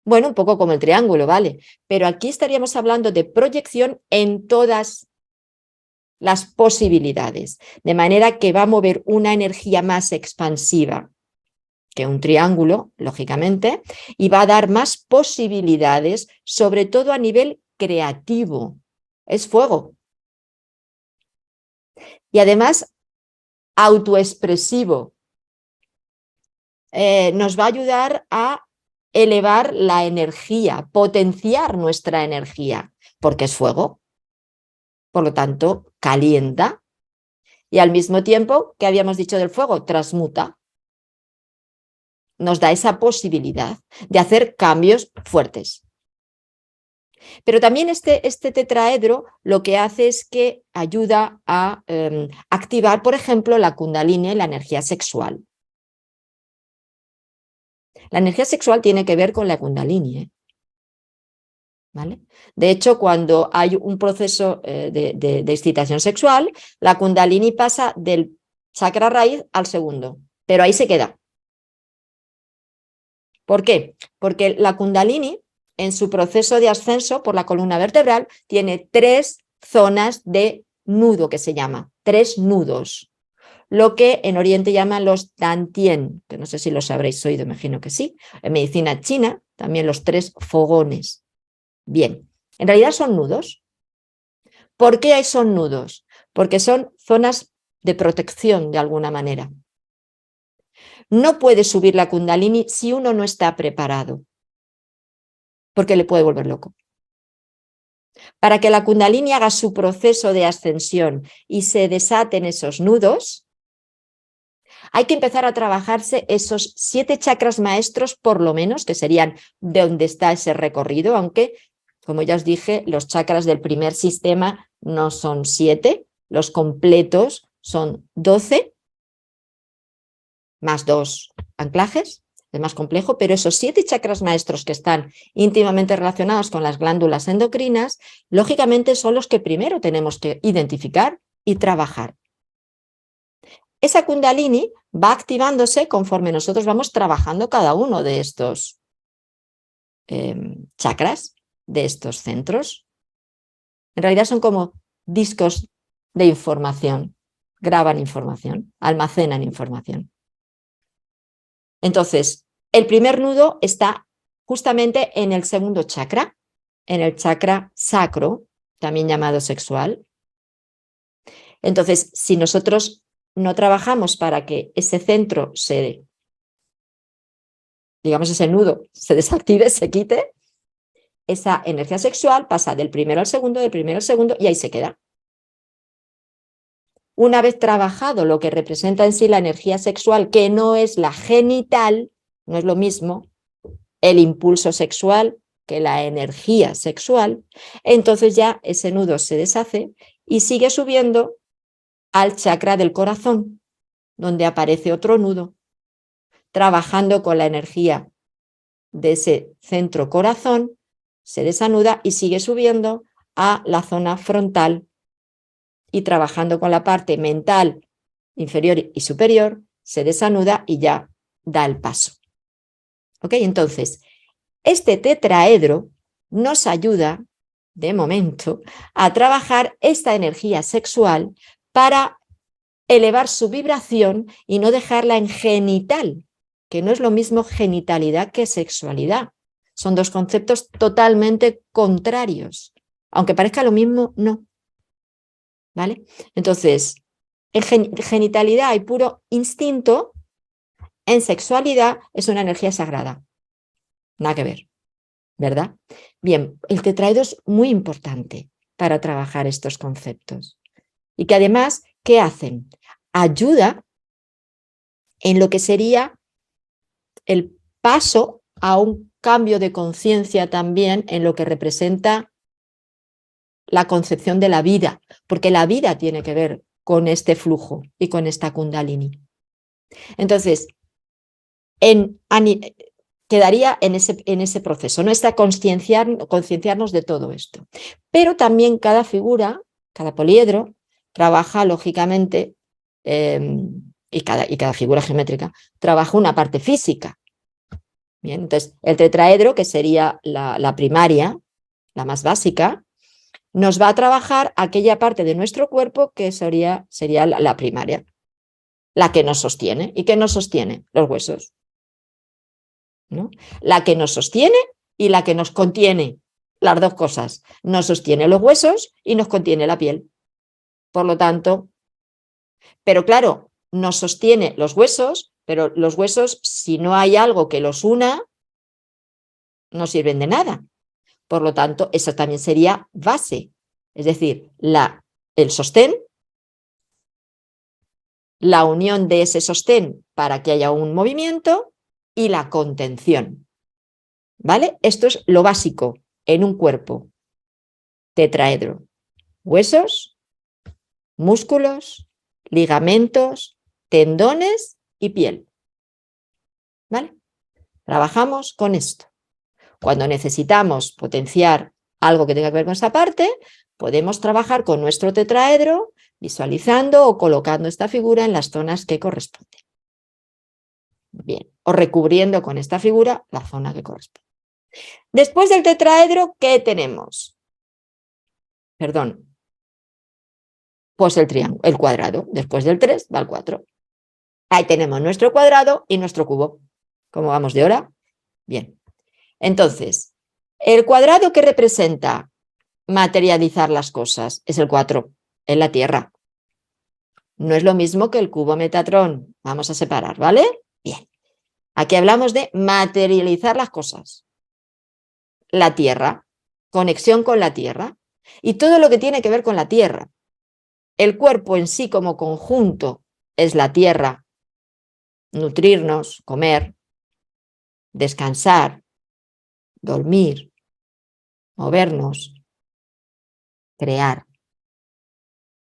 Bueno, un poco como el triángulo, ¿vale? Pero aquí estaríamos hablando de proyección en todas las posibilidades, de manera que va a mover una energía más expansiva que un triángulo, lógicamente, y va a dar más posibilidades, sobre todo a nivel creativo. Es fuego. Y además, autoexpresivo. Nos va a ayudar a elevar la energía, potenciar nuestra energía, porque es fuego. Por lo tanto, calienta. Y al mismo tiempo, ¿qué habíamos dicho del fuego? Transmuta. Nos da esa posibilidad de hacer cambios fuertes. Pero también este tetraedro lo que hace es que ayuda a activar, por ejemplo, la kundalini y la energía sexual. La energía sexual tiene que ver con la kundalini, ¿vale? De hecho, cuando hay un proceso de excitación sexual, la kundalini pasa del chakra raíz al segundo, pero ahí se queda. ¿Por qué? Porque la kundalini, en su proceso de ascenso por la columna vertebral, tiene 3 zonas de nudo, que se llama, 3 nudos, lo que en Oriente llaman los dantien, que no sé si los habréis oído, imagino que sí. En medicina china, también los 3 fogones. Bien, en realidad son nudos. ¿Por qué son nudos? Porque son zonas de protección de alguna manera. No puede subir la kundalini si uno no está preparado, porque le puede volver loco. Para que la kundalini haga su proceso de ascensión y se desaten esos nudos, hay que empezar a trabajarse esos 7 chakras maestros, por lo menos, que serían de donde está ese recorrido, aunque, como ya os dije, los chakras del primer sistema no son 7, los completos son 12, más 2 anclajes, es más complejo, pero esos 7 chakras maestros que están íntimamente relacionados con las glándulas endocrinas, lógicamente son los que primero tenemos que identificar y trabajar. Esa kundalini va activándose conforme nosotros vamos trabajando cada uno de estos chakras, de estos centros. En realidad son como discos de información, graban información, almacenan información. Entonces, el primer nudo está justamente en el segundo chakra, en el chakra sacro, también llamado sexual. Entonces, si nosotros no trabajamos para que ese centro ese nudo se desactive, se quite, esa energía sexual pasa del primero al segundo, del primero al segundo y ahí se queda. Una vez trabajado lo que representa en sí la energía sexual, que no es la genital, no es lo mismo el impulso sexual que la energía sexual, entonces ya ese nudo se deshace y sigue subiendo al chakra del corazón, donde aparece otro nudo, trabajando con la energía de ese centro corazón, se desanuda y sigue subiendo a la zona frontal y trabajando con la parte mental inferior y superior, se desanuda y ya da el paso. ¿Ok? Entonces, este tetraedro nos ayuda, de momento, a trabajar esta energía sexual para elevar su vibración y no dejarla en genital, que no es lo mismo genitalidad que sexualidad. Son dos conceptos totalmente contrarios. Aunque parezca lo mismo, no. ¿Vale? Entonces, en genitalidad hay puro instinto, en sexualidad es una energía sagrada. Nada que ver, ¿verdad? Bien, el tetraedro es muy importante para trabajar estos conceptos. Y que además, ¿qué hacen? Ayuda en lo que sería el paso a un cambio de conciencia también en lo que representa la concepción de la vida, porque la vida tiene que ver con este flujo y con esta kundalini. Entonces, quedaría en ese proceso, ¿no? Está concienciarnos de todo esto. Pero también cada figura, cada poliedro, trabaja lógicamente, y cada figura geométrica, trabaja una parte física. Bien, entonces, el tetraedro, que sería la primaria, la más básica, nos va a trabajar aquella parte de nuestro cuerpo que sería la primaria, la que nos sostiene. ¿Y qué nos sostiene? Los huesos, ¿no? La que nos sostiene y la que nos contiene, las dos cosas. Nos sostiene los huesos y nos contiene la piel. Por lo tanto, pero claro, nos sostiene los huesos, pero los huesos, si no hay algo que los una, no sirven de nada. Por lo tanto, eso también sería base, es decir, el sostén, la unión de ese sostén para que haya un movimiento y la contención. ¿Vale? Esto es lo básico en un cuerpo tetraedro. Huesos, músculos, ligamentos, tendones y piel. ¿Vale? Trabajamos con esto. Cuando necesitamos potenciar algo que tenga que ver con esa parte, podemos trabajar con nuestro tetraedro visualizando o colocando esta figura en las zonas que corresponden. Bien, o recubriendo con esta figura la zona que corresponde. Después del tetraedro, ¿qué tenemos? Perdón. Pues el triángulo, el cuadrado. Después del 3 va el 4. Ahí tenemos nuestro cuadrado y nuestro cubo. ¿Cómo vamos de hora? Bien. Entonces, el cuadrado que representa materializar las cosas es el 4, en la Tierra. No es lo mismo que el cubo Metatrón. Vamos a separar, ¿vale? Bien. Aquí hablamos de materializar las cosas. La Tierra, conexión con la Tierra y todo lo que tiene que ver con la Tierra. El cuerpo en sí como conjunto es la Tierra. Nutrirnos, comer, descansar, dormir, movernos, crear,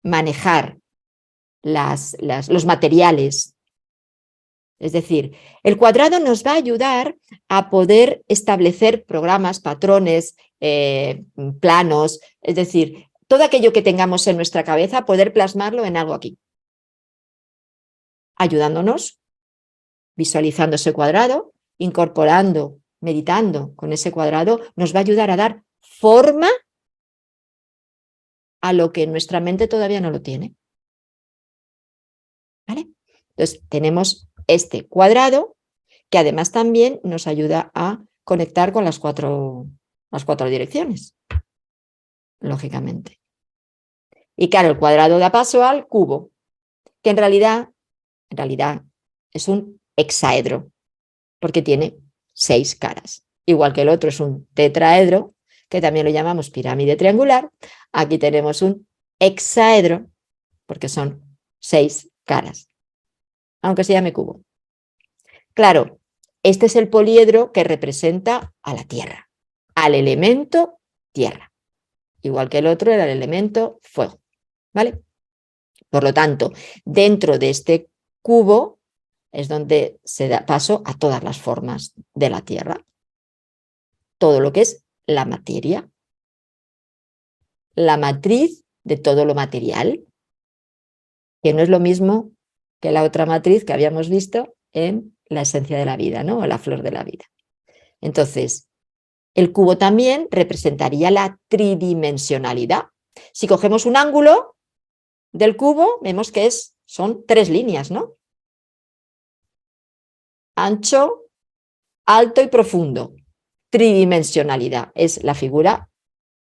manejar los materiales. Es decir, el cuadrado nos va a ayudar a poder establecer programas, patrones, planos, es decir, todo aquello que tengamos en nuestra cabeza, poder plasmarlo en algo aquí. Ayudándonos, visualizando ese cuadrado, incorporando, meditando con ese cuadrado, nos va a ayudar a dar forma a lo que nuestra mente todavía no lo tiene. ¿Vale? Entonces, tenemos este cuadrado que además también nos ayuda a conectar con las cuatro direcciones, lógicamente. Y claro, el cuadrado da paso al cubo, que en realidad es un hexaedro, porque tiene 6 caras. Igual que el otro es un tetraedro, que también lo llamamos pirámide triangular, aquí tenemos un hexaedro, porque son 6 caras, aunque se llame cubo. Claro, este es el poliedro que representa a la Tierra, al elemento Tierra, igual que el otro era el elemento fuego, ¿vale? Por lo tanto, dentro de este cubo es donde se da paso a todas las formas de la Tierra, todo lo que es la materia, la matriz de todo lo material, que no es lo mismo que la otra matriz que habíamos visto en la esencia de la vida, ¿no? O la flor de la vida. Entonces, el cubo también representaría la tridimensionalidad. Si cogemos un ángulo del cubo, vemos que son 3 líneas, ¿no? Ancho, alto y profundo. tridimensionalidad. Es la figura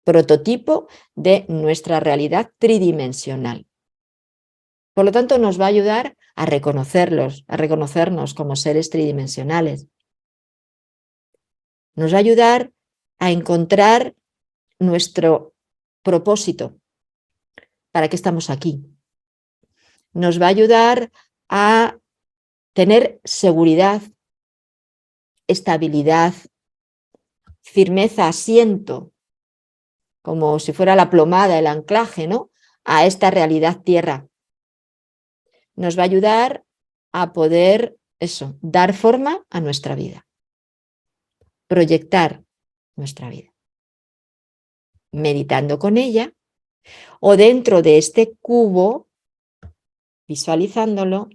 prototipo de nuestra realidad tridimensional. Por lo tanto, nos va a ayudar a reconocernos como seres tridimensionales. Nos va a ayudar a encontrar nuestro propósito. ¿Para qué estamos aquí? Nos va a ayudar a tener seguridad, estabilidad, firmeza, asiento, como si fuera la plomada, el anclaje, ¿no? A esta realidad tierra. Nos va a ayudar a poder, dar forma a nuestra vida, proyectar nuestra vida, meditando con ella o dentro de este cubo, visualizándolo,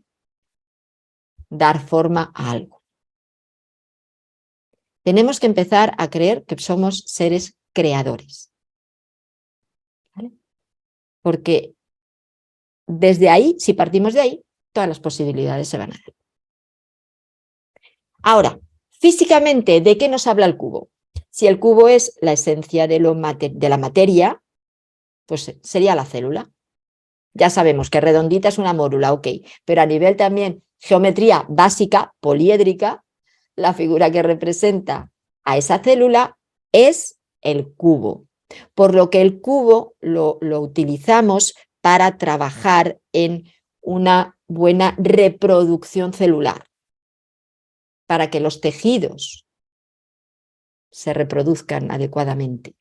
dar forma a algo. Tenemos que empezar a creer que somos seres creadores, ¿vale? Porque desde ahí, si partimos de ahí, todas las posibilidades se van a dar. Ahora, físicamente, ¿de qué nos habla el cubo? Si el cubo es la esencia de la materia, pues sería la célula. Ya sabemos que redondita es una mórula, ok, pero a nivel también geometría básica, poliédrica, la figura que representa a esa célula es el cubo. Por lo que el cubo lo utilizamos para trabajar en una buena reproducción celular, para que los tejidos se reproduzcan adecuadamente.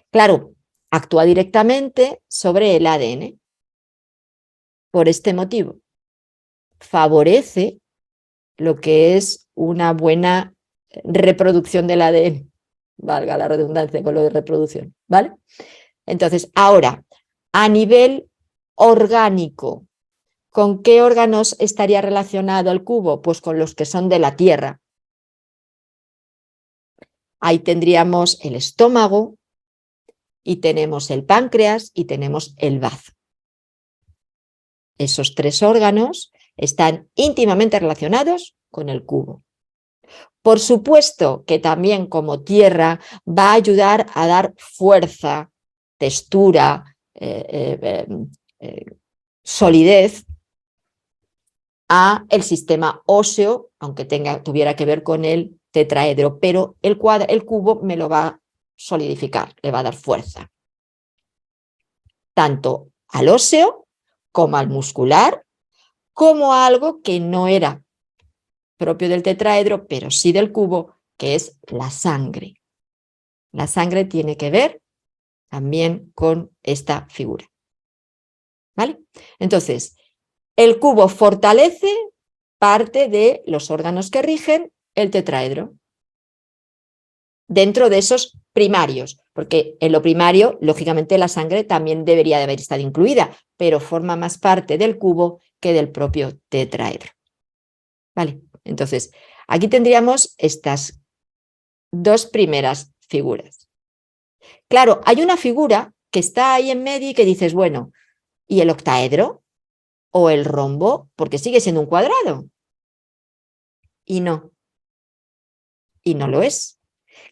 Claro, actúa directamente sobre el ADN. Por este motivo, favorece lo que es una buena reproducción del ADN, valga la redundancia con lo de reproducción, ¿vale? Entonces, ahora, a nivel orgánico, ¿con qué órganos estaría relacionado el cubo? Pues con los que son de la tierra. Ahí tendríamos el estómago, y tenemos el páncreas, y tenemos el bazo. Esos tres órganos están íntimamente relacionados con el cubo. Por supuesto que también como tierra va a ayudar a dar fuerza, textura, solidez a el sistema óseo, aunque tuviera que ver con el tetraedro, pero el cubo me lo va a solidificar, le va a dar fuerza. Tanto al óseo como al muscular, como a algo que no era propio del tetraedro, pero sí del cubo, que es la sangre. La sangre tiene que ver también con esta figura. ¿Vale? Entonces, el cubo fortalece parte de los órganos que rigen el tetraedro. Dentro de esos primarios, porque en lo primario, lógicamente, la sangre también debería de haber estado incluida, pero forma más parte del cubo que del propio tetraedro. ¿Vale? Entonces, aquí tendríamos estas dos primeras figuras. Claro, hay una figura que está ahí en medio y que dices, bueno, ¿y el octaedro? ¿O el rombo? Porque sigue siendo un cuadrado. Y no lo es.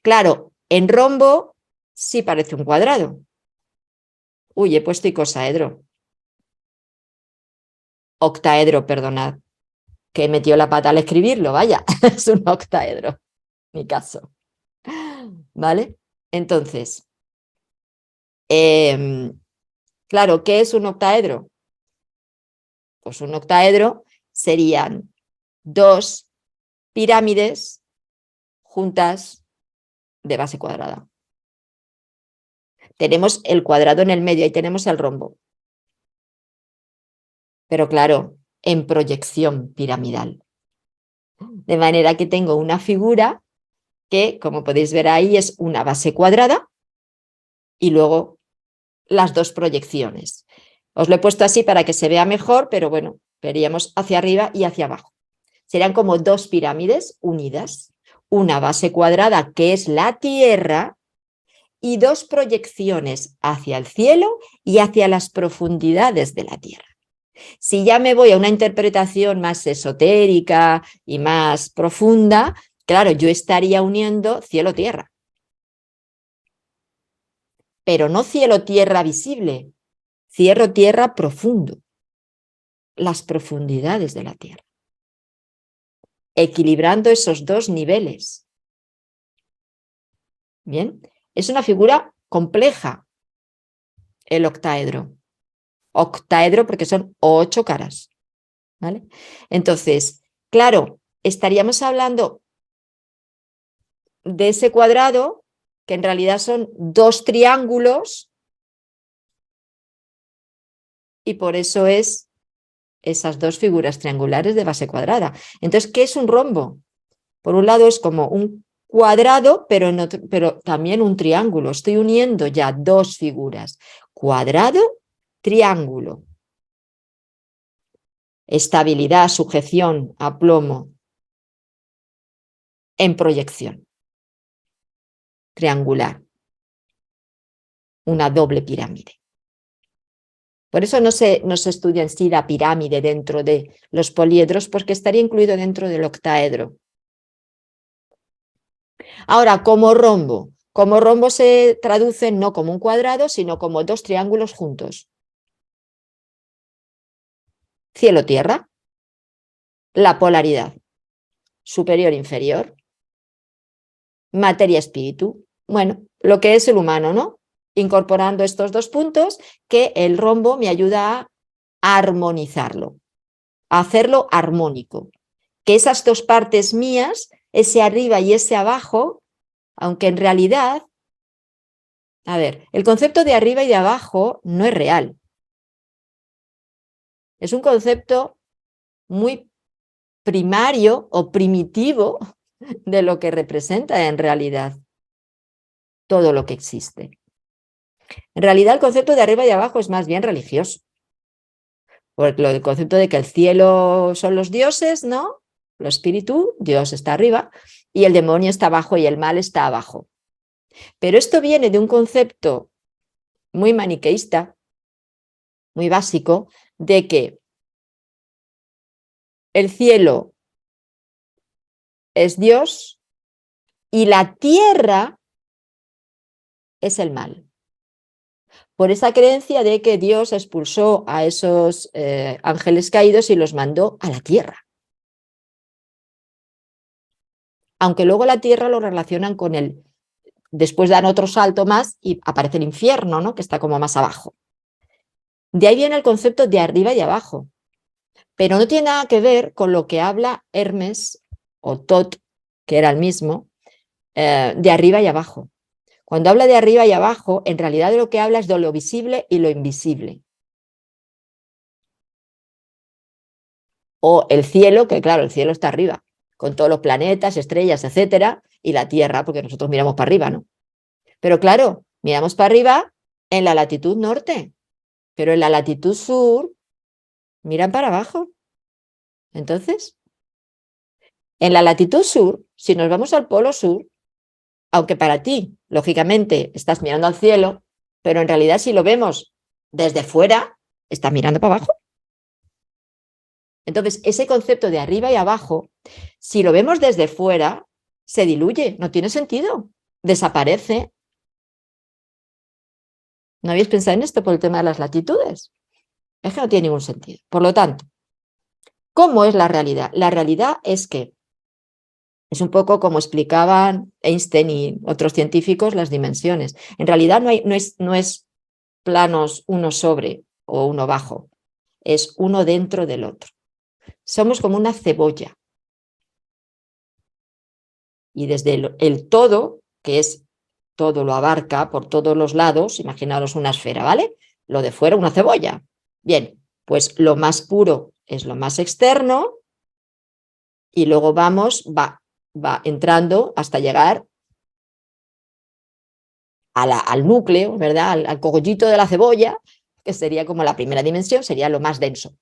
Claro, en rombo sí parece un cuadrado. Uy, he puesto icosaedro. Octaedro, perdonad, que metió la pata al escribirlo, vaya, es un octaedro, mi caso. ¿Vale? Entonces, claro, ¿qué es un octaedro? Pues un octaedro serían dos pirámides juntas de base cuadrada. Tenemos el cuadrado en el medio, ahí tenemos el rombo. Pero claro, en proyección piramidal. De manera que tengo una figura que, como podéis ver ahí, es una base cuadrada y luego las dos proyecciones. Os lo he puesto así para que se vea mejor, pero bueno, veríamos hacia arriba y hacia abajo. Serían como dos pirámides unidas, una base cuadrada que es la Tierra y dos proyecciones hacia el cielo y hacia las profundidades de la Tierra. Si ya me voy a una interpretación más esotérica y más profunda, Claro, yo estaría uniendo cielo-tierra. Pero no cielo-tierra visible, cielo-tierra profundo. Las profundidades de la tierra. Equilibrando esos dos niveles. Bien, es una figura compleja, el octaedro. Octaedro porque son 8 caras. ¿Vale? Entonces, claro, estaríamos hablando de ese cuadrado, que en realidad son 2 triángulos, y por eso es esas 2 figuras triangulares de base cuadrada. Entonces, ¿qué es un rombo? Por un lado es como un cuadrado, pero también un triángulo. Estoy uniendo ya 2 figuras. Cuadrado, triángulo. Estabilidad, sujeción, aplomo. En proyección. Triangular. Una doble pirámide. Por eso no se estudia en sí la pirámide dentro de los poliedros, porque estaría incluido dentro del octaedro. Ahora, como rombo se traduce no como un cuadrado, sino como 2 triángulos juntos. Cielo-tierra, la polaridad, superior-inferior, materia-espíritu. Bueno, lo que es el humano, ¿no? Incorporando estos 2 puntos, que el rombo me ayuda a armonizarlo, a hacerlo armónico. Que esas 2 partes mías, ese arriba y ese abajo, aunque en realidad, a ver, el concepto de arriba y de abajo no es real. Es un concepto muy primario o primitivo de lo que representa en realidad todo lo que existe. En realidad el concepto de arriba y abajo es más bien religioso. Porque el concepto de que el cielo son los dioses, ¿no? Lo espíritu, Dios está arriba, y el demonio está abajo y el mal está abajo. Pero esto viene de un concepto muy maniqueísta, muy básico, de que el cielo es Dios y la tierra es el mal. Por esa creencia de que Dios expulsó a esos ángeles caídos y los mandó a la tierra. Aunque luego la tierra lo relacionan con el... Después dan otro salto más y aparece el infierno, ¿no? Que está como más abajo. De ahí viene el concepto de arriba y abajo. Pero no tiene nada que ver con lo que habla Hermes o Tot, que era el mismo, de arriba y abajo. Cuando habla de arriba y abajo, en realidad de lo que habla es de lo visible y lo invisible. O el cielo, que claro, el cielo está arriba, con todos los planetas, estrellas, etcétera, y la Tierra, porque nosotros miramos para arriba, ¿no? Pero claro, miramos para arriba en la latitud norte, pero en la latitud sur miran para abajo. Entonces, en la latitud sur, si nos vamos al polo sur, aunque para ti, lógicamente, estás mirando al cielo, pero en realidad si lo vemos desde fuera, estás mirando para abajo. Entonces, ese concepto de arriba y abajo, si lo vemos desde fuera, se diluye, no tiene sentido, desaparece. ¿No habéis pensado en esto por el tema de las latitudes? Es que no tiene ningún sentido. Por lo tanto, ¿cómo es la realidad? La realidad es que es un poco como explicaban Einstein y otros científicos las dimensiones. En realidad no es planos uno sobre o uno bajo, es uno dentro del otro. Somos como una cebolla. Y desde el todo, que es todo lo abarca por todos los lados, imaginaros una esfera, ¿vale? Lo de fuera, una cebolla. Bien, pues lo más puro es lo más externo y luego va entrando hasta llegar al núcleo, ¿verdad? Al cogollito de la cebolla, que sería como la primera dimensión, sería lo más denso.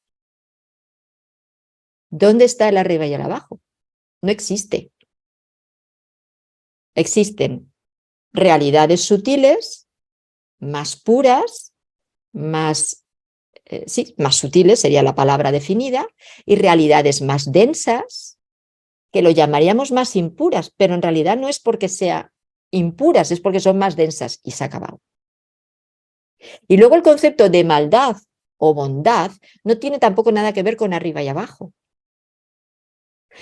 ¿Dónde está el arriba y el abajo? No existe. Existen realidades sutiles, más puras, más sutiles sería la palabra definida, y realidades más densas, que lo llamaríamos más impuras, pero en realidad no es porque sean impuras, es porque son más densas y se ha acabado. Y luego el concepto de maldad o bondad no tiene tampoco nada que ver con arriba y abajo.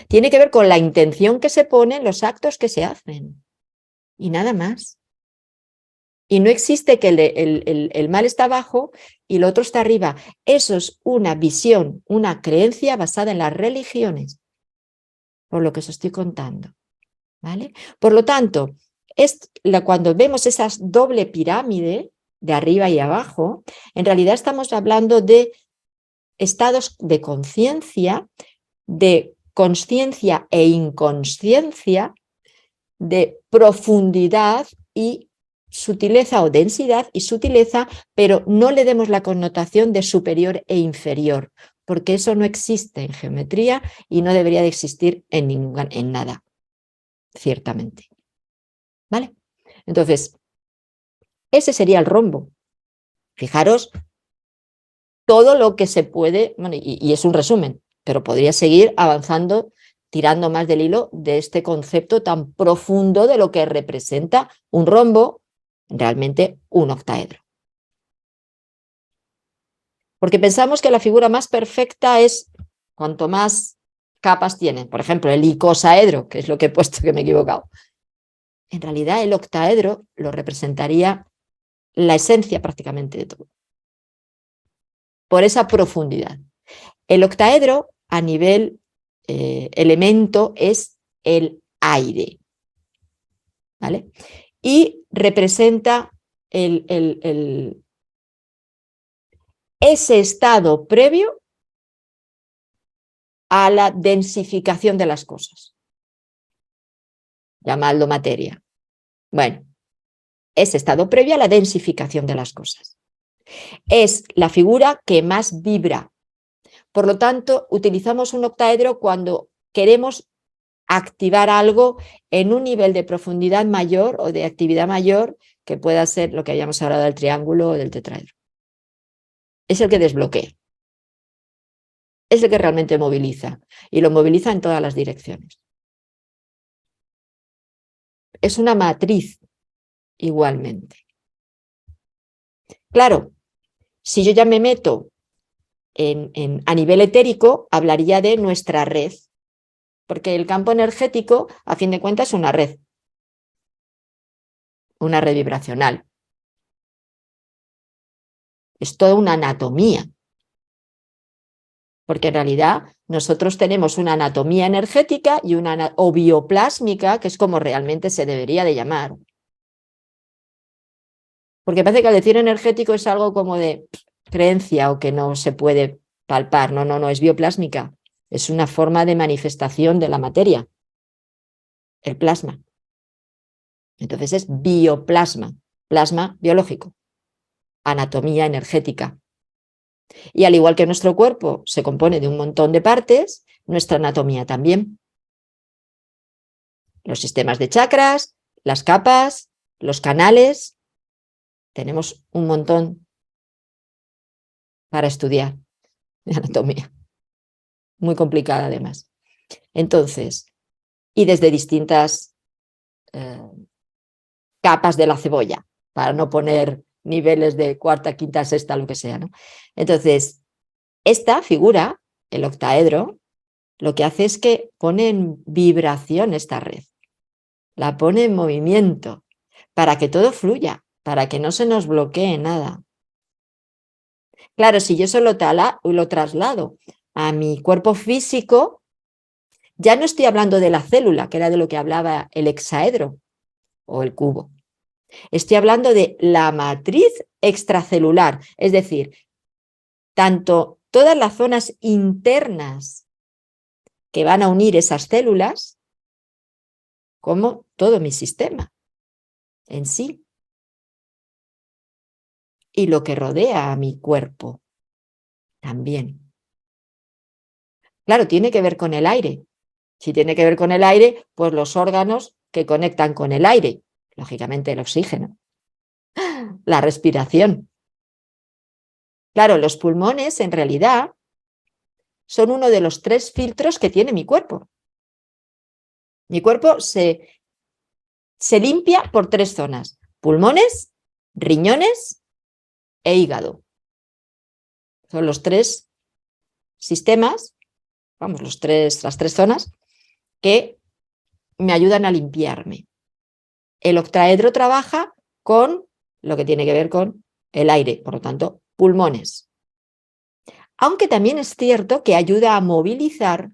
Tiene que ver con la intención que se pone en los actos que se hacen. Y nada más. Y no existe que el mal está abajo y el otro está arriba. Eso es una visión, una creencia basada en las religiones, por lo que os estoy contando. ¿Vale? Por lo tanto, cuando vemos esa doble pirámide de arriba y abajo, en realidad estamos hablando de estados de conciencia, de consciencia e inconsciencia, de profundidad y sutileza o densidad y sutileza, pero no le demos la connotación de superior e inferior, porque eso no existe en geometría y no debería de existir en nada, ciertamente. ¿Vale? Entonces, ese sería el rombo. Fijaros todo lo que se puede, bueno, y es un resumen, pero podría seguir avanzando, tirando más del hilo de este concepto tan profundo de lo que representa un rombo, realmente un octaedro. Porque pensamos que la figura más perfecta es cuanto más capas tiene. Por ejemplo, el icosaedro, que es lo que he puesto, que me he equivocado. En realidad, el octaedro lo representaría la esencia prácticamente de todo. Por esa profundidad. El octaedro a nivel elemento es el aire, ¿vale? Y representa ese estado previo a la densificación de las cosas, llamadlo materia. Bueno, ese estado previo a la densificación de las cosas. Es la figura que más vibra. Por lo tanto, utilizamos un octaedro cuando queremos activar algo en un nivel de profundidad mayor o de actividad mayor que pueda ser lo que habíamos hablado del triángulo o del tetraedro. Es el que desbloquea. Es el que realmente moviliza y lo moviliza en todas las direcciones. Es una matriz igualmente. Claro, si yo ya me meto a nivel etérico, hablaría de nuestra red, porque el campo energético, a fin de cuentas, es una red vibracional. Es toda una anatomía, porque en realidad nosotros tenemos una anatomía energética y una o bioplásmica, que es como realmente se debería de llamar. Porque parece que al decir energético es algo como de creencia o que no se puede palpar. No, no, no, es bioplásmica. Es una forma de manifestación de la materia, el plasma. Entonces es bioplasma, plasma biológico, anatomía energética. Y al igual que nuestro cuerpo se compone de un montón de partes, nuestra anatomía también. Los sistemas de chakras, las capas, los canales, tenemos un montón para estudiar de anatomía. Muy complicada además. Entonces, y desde distintas capas de la cebolla, para no poner niveles de cuarta, quinta, sexta, lo que sea, ¿no? Entonces, esta figura, el octaedro, lo que hace es que pone en vibración esta red, la pone en movimiento, para que todo fluya, para que no se nos bloquee nada. Claro, si yo solo lo traslado a mi cuerpo físico, ya no estoy hablando de la célula, que era de lo que hablaba el hexaedro o el cubo. Estoy hablando de la matriz extracelular, es decir, tanto todas las zonas internas que van a unir esas células, como todo mi sistema en sí. Y lo que rodea a mi cuerpo también. Claro, tiene que ver con el aire. Si tiene que ver con el aire, pues los órganos que conectan con el aire, lógicamente el oxígeno, la respiración. Claro, los pulmones en realidad son uno de los 3 filtros que tiene mi cuerpo. Mi cuerpo se limpia por 3 zonas: pulmones, riñones e hígado. Son los 3 sistemas, vamos, las 3 zonas que me ayudan a limpiarme. El octaedro trabaja con lo que tiene que ver con el aire, por lo tanto, pulmones. Aunque también es cierto que ayuda a movilizar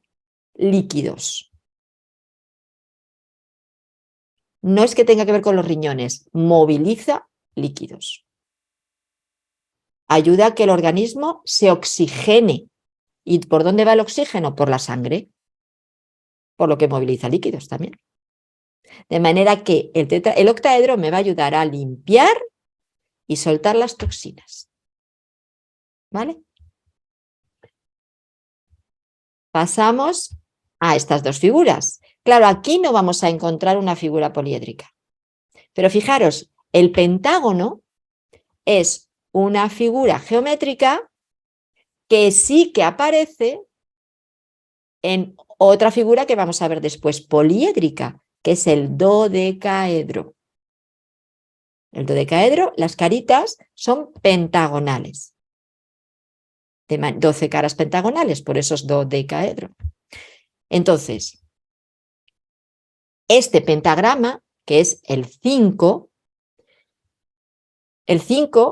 líquidos. No es que tenga que ver con los riñones, moviliza líquidos. Ayuda a que el organismo se oxigene. ¿Y por dónde va el oxígeno? Por la sangre, por lo que moviliza líquidos también. De manera que el octaedro me va a ayudar a limpiar y soltar las toxinas. ¿Vale? Pasamos a estas 2 figuras. Claro, aquí no vamos a encontrar una figura poliédrica. Pero fijaros, el pentágono es una figura geométrica que sí que aparece en otra figura que vamos a ver después, poliédrica, que es el dodecaedro. El dodecaedro, las caritas son pentagonales. 12 caras pentagonales, por eso es dodecaedro. Entonces, este pentagrama, que es el 5,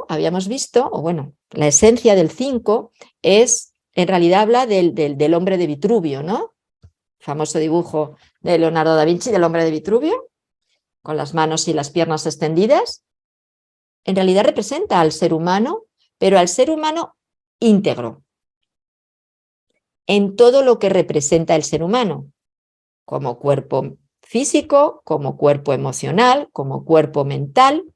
habíamos visto, o bueno, la esencia del 5 es, en realidad habla del hombre de Vitruvio, ¿no? Famoso dibujo de Leonardo da Vinci del hombre de Vitruvio, con las manos y las piernas extendidas. En realidad representa al ser humano, pero al ser humano íntegro, en todo lo que representa el ser humano, como cuerpo físico, como cuerpo emocional, como cuerpo mental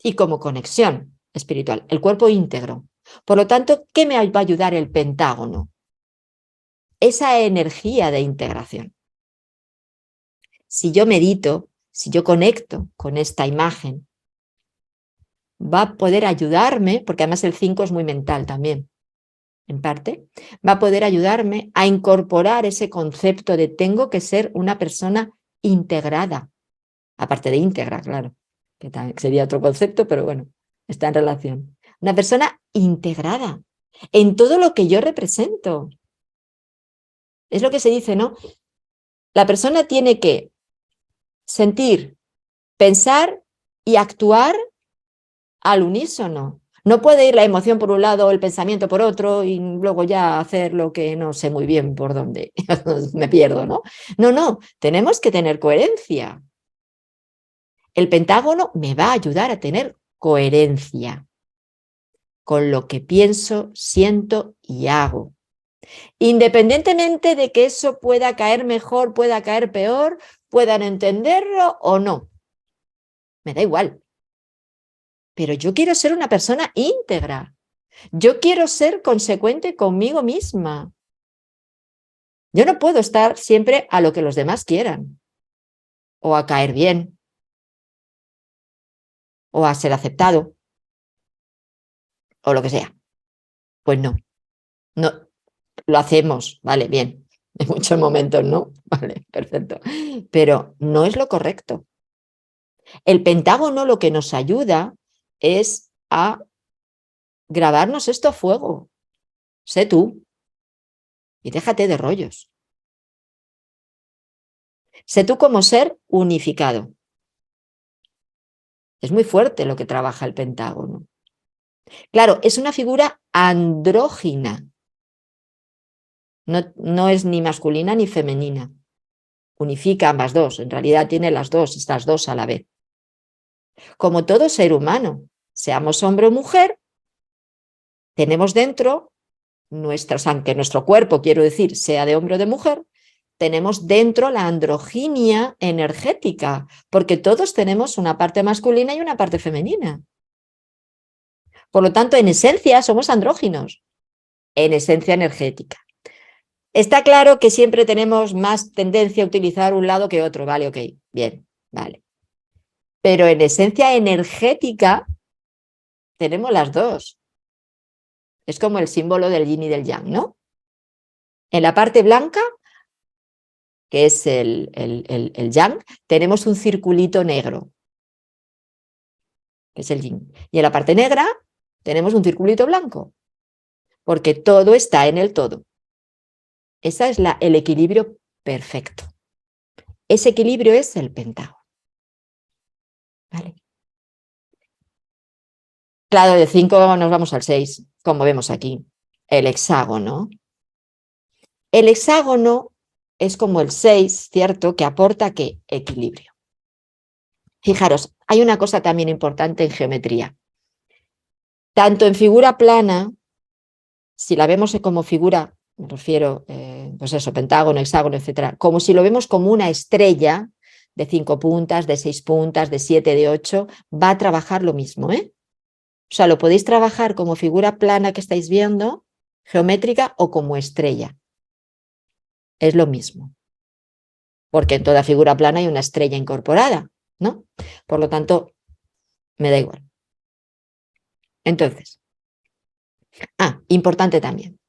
y como conexión espiritual, el cuerpo íntegro. Por lo tanto, ¿qué me va a ayudar el pentágono? Esa energía de integración. Si yo medito, si yo conecto con esta imagen, va a poder ayudarme, porque además el 5 es muy mental también, en parte, va a poder ayudarme a incorporar ese concepto de tengo que ser una persona integrada, aparte de íntegra, claro, que también sería otro concepto, pero bueno, está en relación. Una persona integrada en todo lo que yo represento. Es lo que se dice, ¿no? La persona tiene que sentir, pensar y actuar al unísono. No puede ir la emoción por un lado, el pensamiento por otro y luego ya hacer lo que no sé muy bien por dónde me pierdo, ¿no? No, tenemos que tener coherencia. El pentágono me va a ayudar a tener coherencia con lo que pienso, siento y hago. Independientemente de que eso pueda caer mejor, pueda caer peor, puedan entenderlo o no. Me da igual. Pero yo quiero ser una persona íntegra. Yo quiero ser consecuente conmigo misma. Yo no puedo estar siempre a lo que los demás quieran, o a caer bien, o a ser aceptado, o lo que sea. Pues no, lo hacemos, vale, bien, en muchos momentos no, vale, perfecto, pero no es lo correcto. El pentágono lo que nos ayuda es a grabarnos esto a fuego. Sé tú y déjate de rollos. Sé tú como ser unificado. Es muy fuerte lo que trabaja el pentágono. Claro, es una figura andrógina. No es ni masculina ni femenina. Unifica ambas dos. En realidad tiene estas dos a la vez. Como todo ser humano, seamos hombre o mujer, tenemos dentro aunque nuestro cuerpo, quiero decir, sea de hombre o de mujer, tenemos dentro la androginia energética, porque todos tenemos una parte masculina y una parte femenina. Por lo tanto, en esencia somos andróginos, en esencia energética. Está claro que siempre tenemos más tendencia a utilizar un lado que otro, ¿vale? Ok, bien, vale. Pero en esencia energética tenemos las dos. Es como el símbolo del yin y del yang, ¿no? En la parte blanca que es el yang, tenemos un circulito negro, que es el yin. Y en la parte negra tenemos un circulito blanco, porque todo está en el todo. Ese es el equilibrio perfecto. Ese equilibrio es el pentágono. ¿Vale? Claro, de 5 nos vamos al 6, como vemos aquí. El hexágono. El hexágono es como el 6, ¿cierto? Que aporta ¿qué? Equilibrio. Fijaros, hay una cosa también importante en geometría. Tanto en figura plana, si la vemos como figura, me refiero, pues eso, pentágono, hexágono, etcétera, como si lo vemos como una estrella de 5 puntas, de 6 puntas, de 7, de 8, va a trabajar lo mismo, ¿eh? O sea, lo podéis trabajar como figura plana que estáis viendo, geométrica, o como estrella. Es lo mismo. Porque en toda figura plana hay una estrella incorporada, ¿no? Por lo tanto, me da igual. Entonces, importante también.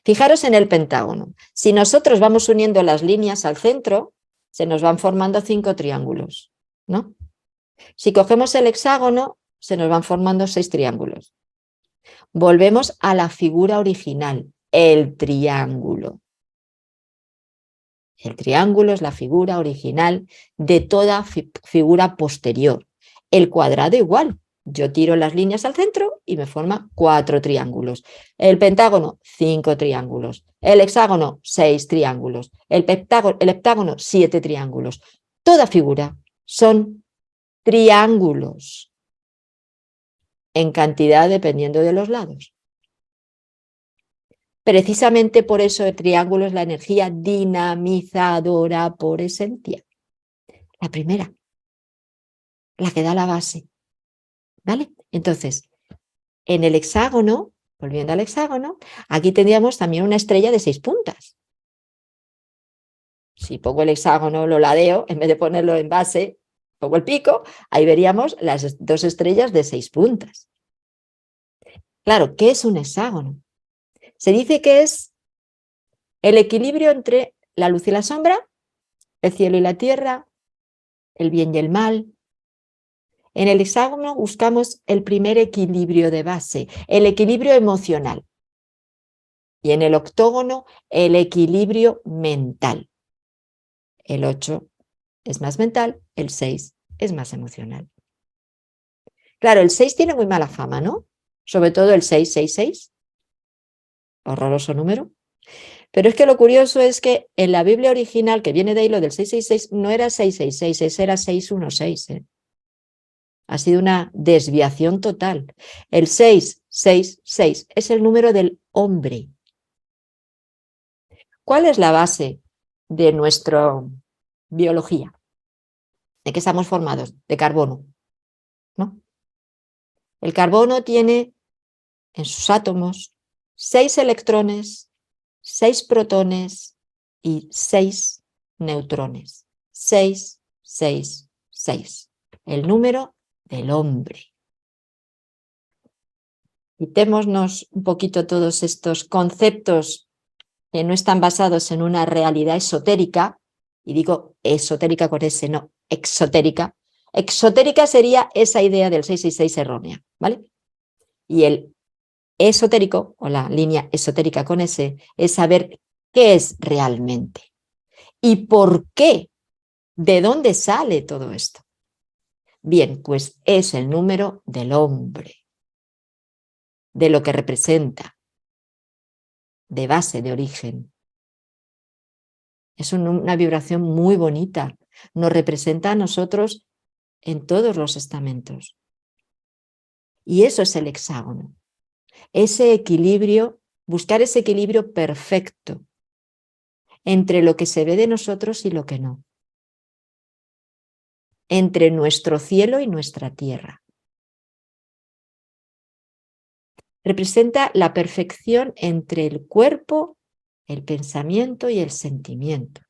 Fijaros en el pentágono. Si nosotros vamos uniendo las líneas al centro, se nos van formando 5 triángulos, ¿no? Si cogemos el hexágono, se nos van formando 6 triángulos. Volvemos a la figura original, el triángulo. El triángulo es la figura original de toda figura posterior. El cuadrado igual. Yo tiro las líneas al centro y me forma 4 triángulos. El pentágono, 5 triángulos. El hexágono, 6 triángulos. El heptágono, 7 triángulos. Toda figura son triángulos en cantidad dependiendo de los lados. Precisamente por eso el triángulo es la energía dinamizadora por esencia. La primera, la que da la base. ¿Vale? Entonces, en el hexágono, volviendo al hexágono, aquí tendríamos también una estrella de 6 puntas. Si pongo el hexágono, lo ladeo, en vez de ponerlo en base, pongo el pico, ahí veríamos las 2 estrellas de 6 puntas. Claro, ¿qué es un hexágono? Se dice que es el equilibrio entre la luz y la sombra, el cielo y la tierra, el bien y el mal. En el hexágono buscamos el primer equilibrio de base, el equilibrio emocional. Y en el octógono, el equilibrio mental. El 8 es más mental, el 6 es más emocional. Claro, el 6 tiene muy mala fama, ¿no? Sobre todo el 666. Horroroso número. Pero es que lo curioso es que en la Biblia original, que viene de ahí lo del 666, no era 666, ese era 616, ¿eh? Ha sido una desviación total. El 666 es el número del hombre. ¿Cuál es la base de nuestra biología? ¿De qué estamos formados? De carbono, ¿no? El carbono tiene en sus átomos 6 electrones, 6 protones y 6 neutrones. 6, 6, 6. El número del hombre. Quitémonos un poquito todos estos conceptos que no están basados en una realidad esotérica, y digo esotérica con ese, no, exotérica. Exotérica sería esa idea del 666 errónea, ¿vale? Y el esotérico, o la línea esotérica con ese, es saber qué es realmente y por qué, de dónde sale todo esto. Bien, pues es el número del hombre, de lo que representa, de base, de origen. Es una vibración muy bonita. Nos representa a nosotros en todos los estamentos. Y eso es el hexágono. Ese equilibrio, buscar ese equilibrio perfecto entre lo que se ve de nosotros y lo que no. Entre nuestro cielo y nuestra tierra. Representa la perfección entre el cuerpo, el pensamiento y el sentimiento,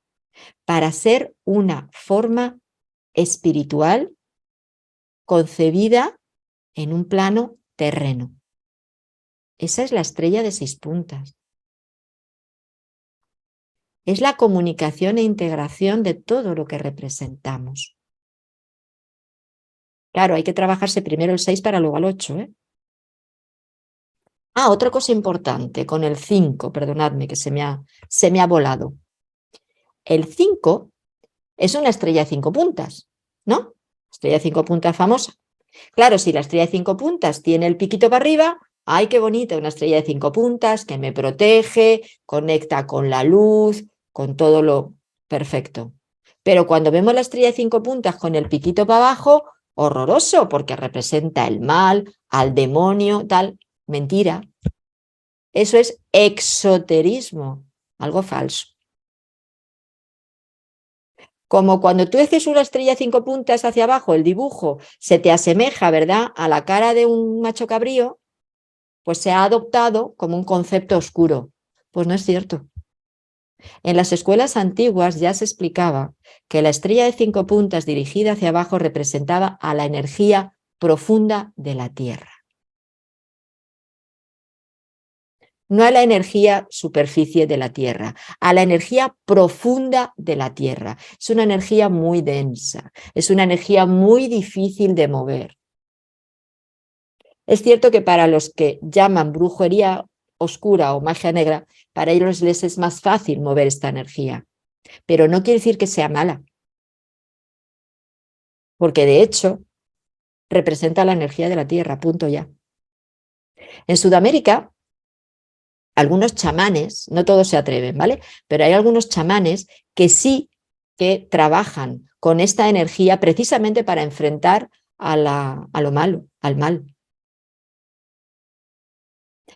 para ser una forma espiritual concebida en un plano terreno. Esa es la estrella de 6 puntas. Es la comunicación e integración de todo lo que representamos. Claro, hay que trabajarse primero el 6 para luego el 8, ¿eh? Ah, otra cosa importante con el 5, perdonadme que se me ha volado. El 5 es una estrella de 5 puntas, ¿no? Estrella de 5 puntas famosa. Claro, si la estrella de 5 puntas tiene el piquito para arriba, ¡ay, qué bonita! Una estrella de 5 puntas que me protege, conecta con la luz, con todo lo perfecto. Pero cuando vemos la estrella de 5 puntas con el piquito para abajo, horroroso, porque representa el mal, al demonio, tal. Mentira. Eso es exoterismo, algo falso. Como cuando tú haces una estrella de 5 puntas hacia abajo, el dibujo se te asemeja, ¿verdad?, a la cara de un macho cabrío, pues se ha adoptado como un concepto oscuro. Pues no es cierto. En las escuelas antiguas ya se explicaba que la estrella de 5 puntas dirigida hacia abajo representaba a la energía profunda de la Tierra. No a la energía superficie de la Tierra, a la energía profunda de la Tierra. Es una energía muy densa, es una energía muy difícil de mover. Es cierto que para los que llaman brujería oscura o magia negra, para ellos les es más fácil mover esta energía, pero no quiere decir que sea mala, porque de hecho representa la energía de la Tierra, punto ya. En Sudamérica, algunos chamanes, no todos se atreven, ¿vale? Pero hay algunos chamanes que sí que trabajan con esta energía precisamente para enfrentar a lo malo, al mal.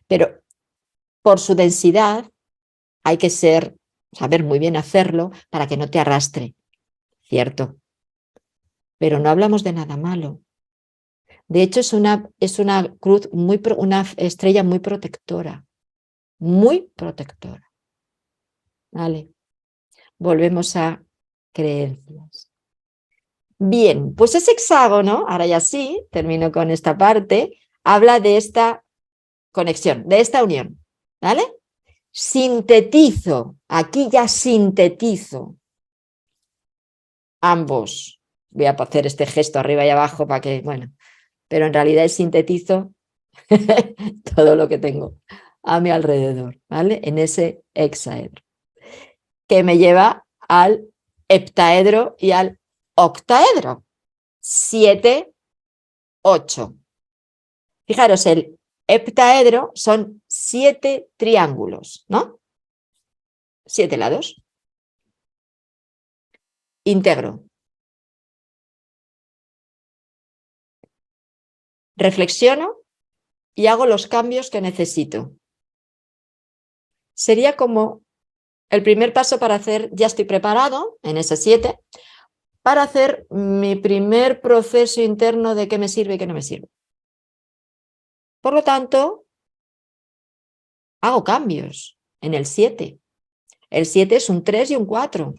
Pero por su densidad hay que saber muy bien hacerlo para que no te arrastre, ¿cierto? Pero no hablamos de nada malo. De hecho, es una cruz una estrella muy protectora, muy protectora. ¿Vale? Volvemos a creencias. Bien, pues ese hexágono, ahora ya sí, termino con esta parte, habla de esta conexión, de esta unión, ¿vale? Sintetizo, aquí ya sintetizo ambos. Voy a hacer este gesto arriba y abajo para que, bueno, pero en realidad sintetizo todo lo que tengo a mi alrededor, ¿vale? En ese hexaedro, que me lleva al heptaedro y al octaedro. 7, 8. Fijaros, el heptaedro son 7 triángulos, ¿no? 7 lados. Integro. Reflexiono y hago los cambios que necesito. Sería como el primer paso para hacer, ya estoy preparado en ese 7, para hacer mi primer proceso interno de qué me sirve y qué no me sirve. Por lo tanto, hago cambios en el 7. El 7 es un 3 y un 4.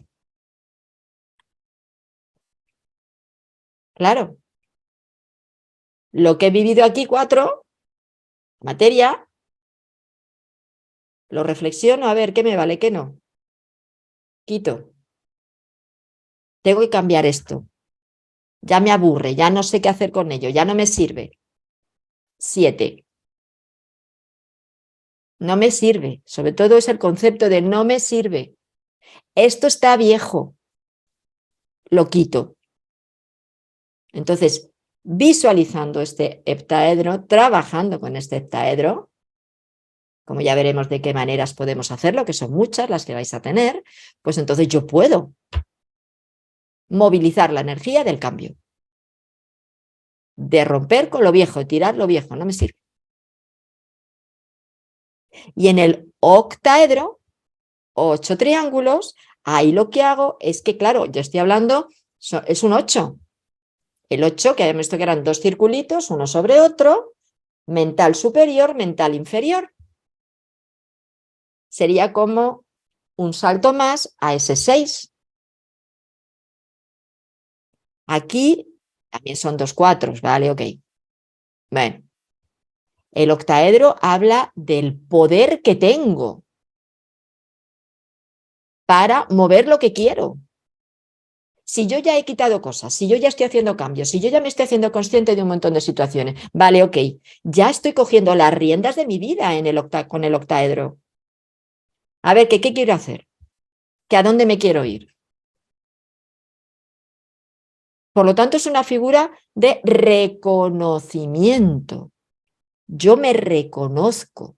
Claro, lo que he vivido aquí 4, materia, lo reflexiono a ver qué me vale, qué no. Quito. Tengo que cambiar esto. Ya me aburre, ya no sé qué hacer con ello, ya no me sirve. 7. No me sirve. Sobre todo es el concepto de no me sirve. Esto está viejo. Lo quito. Entonces, visualizando este heptaedro, trabajando con este heptaedro, como ya veremos de qué maneras podemos hacerlo, que son muchas las que vais a tener, pues entonces yo puedo movilizar la energía del cambio, de romper con lo viejo, tirar lo viejo, no me sirve. Y en el octaedro, 8 triángulos, ahí lo que hago es que, claro, yo estoy hablando, es un 8. El 8, que habíamos visto que eran 2 circulitos, uno sobre otro, mental superior, mental inferior. Sería como un salto más a ese 6. Aquí también son 2 cuatros, ¿vale? Ok. Bueno, el octaedro habla del poder que tengo. para mover lo que quiero. Si yo ya he quitado cosas, si yo ya estoy haciendo cambios, si yo ya me estoy haciendo consciente de un montón de situaciones, vale, ok, ya estoy cogiendo las riendas de mi vida con el octaedro. A ver, ¿qué quiero hacer? ¿Que a dónde me quiero ir? Por lo tanto, es una figura de reconocimiento. Yo me reconozco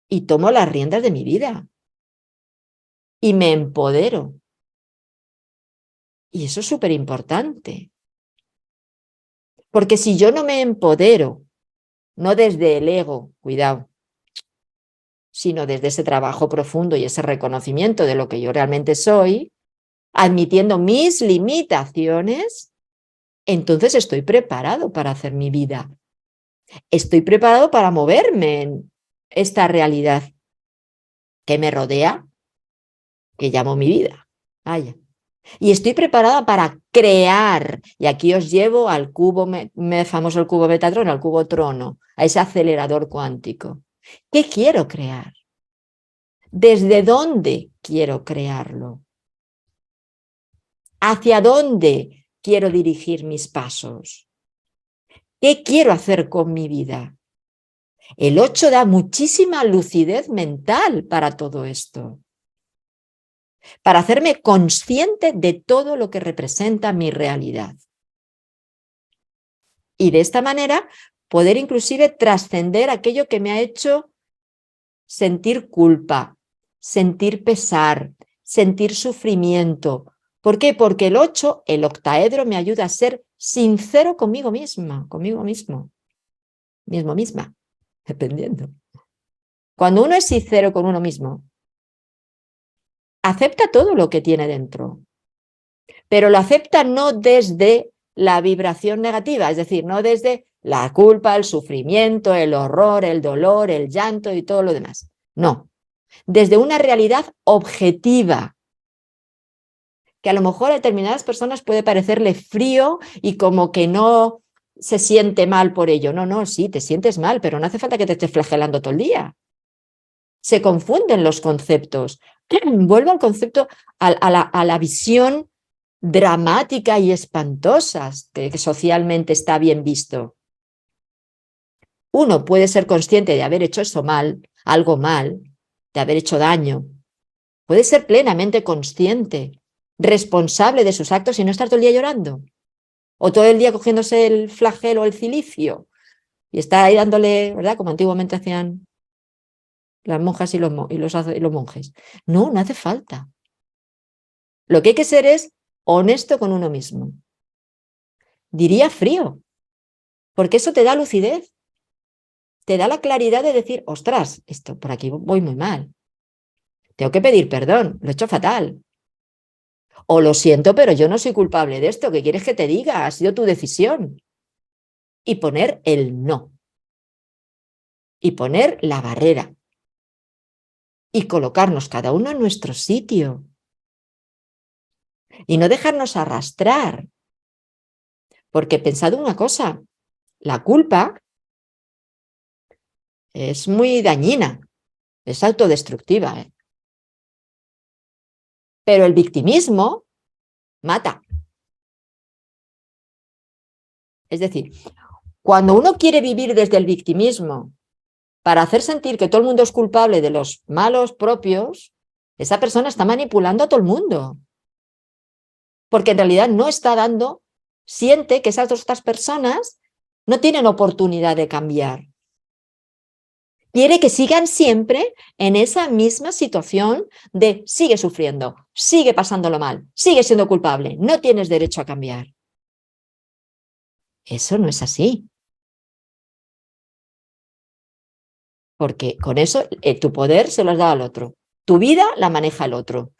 y tomo las riendas de mi vida y me empodero. Y eso es súper importante. Porque si yo no me empodero, no desde el ego, cuidado, sino desde ese trabajo profundo y ese reconocimiento de lo que yo realmente soy, admitiendo mis limitaciones, entonces estoy preparado para hacer mi vida. Estoy preparado para moverme en esta realidad que me rodea, que llamo mi vida. Vaya. Y estoy preparada para crear. Y aquí os llevo al cubo, famoso el cubo Metatron, al cubo Trono, a ese acelerador cuántico. ¿Qué quiero crear? ¿Desde dónde quiero crearlo? ¿Hacia dónde quiero dirigir mis pasos? ¿Qué quiero hacer con mi vida? El 8 da muchísima lucidez mental para todo esto, para hacerme consciente de todo lo que representa mi realidad. Y de esta manera poder inclusive trascender aquello que me ha hecho sentir culpa, sentir pesar, sentir sufrimiento. ¿Por qué? Porque el 8, el octaedro, me ayuda a ser sincero conmigo misma, conmigo mismo, misma, dependiendo. Cuando uno es sincero con uno mismo, acepta todo lo que tiene dentro, pero lo acepta no desde la vibración negativa, es decir, no desde la culpa, el sufrimiento, el horror, el dolor, el llanto y todo lo demás. No, desde una realidad objetiva, que a lo mejor a determinadas personas puede parecerle frío y como que no se siente mal por ello. No, sí, te sientes mal, pero no hace falta que te estés flagelando todo el día. Se confunden los conceptos. Vuelvo al concepto, a la visión dramática y espantosa que socialmente está bien visto. Uno puede ser consciente de haber hecho eso mal, algo mal, de haber hecho daño. Puede ser plenamente consciente, responsable de sus actos y no estar todo el día llorando. O todo el día cogiéndose el flagelo o el cilicio y estar ahí dándole, ¿verdad? Como antiguamente hacían las monjas y los monjes. No hace falta. Lo que hay que ser es honesto con uno mismo. Diría frío, porque eso te da lucidez, te da la claridad de decir, ostras, esto por aquí voy muy mal. Tengo que pedir perdón, lo he hecho fatal. O lo siento, pero yo no soy culpable de esto. ¿Qué quieres que te diga? Ha sido tu decisión. Y poner el no. Y poner la barrera. Y colocarnos cada uno en nuestro sitio. Y no dejarnos arrastrar. Porque pensad una cosa, la culpa es muy dañina, es autodestructiva, ¿eh? Pero el victimismo mata. Es decir, cuando uno quiere vivir desde el victimismo para hacer sentir que todo el mundo es culpable de los malos propios, esa persona está manipulando a todo el mundo. Porque en realidad no está dando, siente que esas otras personas no tienen oportunidad de cambiar. Quiere que sigan siempre en esa misma situación de sigue sufriendo, sigue pasándolo mal, sigue siendo culpable, no tienes derecho a cambiar. Eso no es así. Porque con eso tu poder se lo has dado al otro. Tu vida la maneja el otro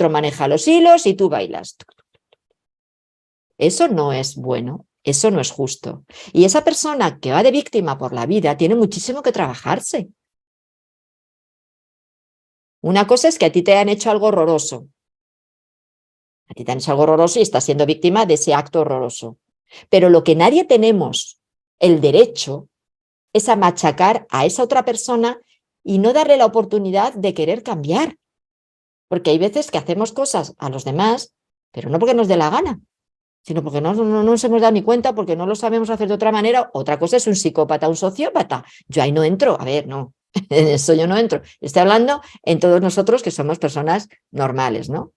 maneja los hilos y tú bailas. Eso no es bueno, eso no es justo. Y esa persona que va de víctima por la vida tiene muchísimo que trabajarse. Una cosa es que a ti te han hecho algo horroroso. A ti te han hecho algo horroroso y estás siendo víctima de ese acto horroroso. Pero lo que nadie tenemos el derecho es a machacar a esa otra persona y no darle la oportunidad de querer cambiar. Porque hay veces que hacemos cosas a los demás, pero no porque nos dé la gana, sino porque no nos hemos dado ni cuenta, porque no lo sabemos hacer de otra manera. Otra cosa es un psicópata, un sociópata. Yo ahí no entro. A ver, no, en eso yo no entro. Estoy hablando en todos nosotros que somos personas normales, ¿no?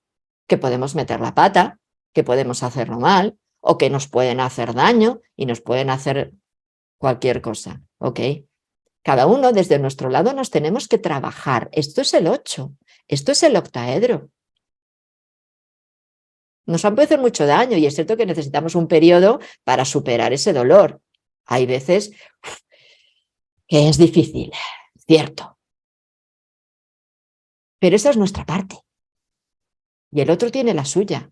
Que podemos meter la pata, que podemos hacerlo mal, o que nos pueden hacer daño y nos pueden hacer cualquier cosa, ¿ok? Cada uno desde nuestro lado nos tenemos que trabajar. Esto es el 8, esto es el octaedro. Nos han podido hacer mucho daño y es cierto que necesitamos un periodo para superar ese dolor. Hay veces que es difícil, cierto. Pero esa es nuestra parte. Y el otro tiene la suya.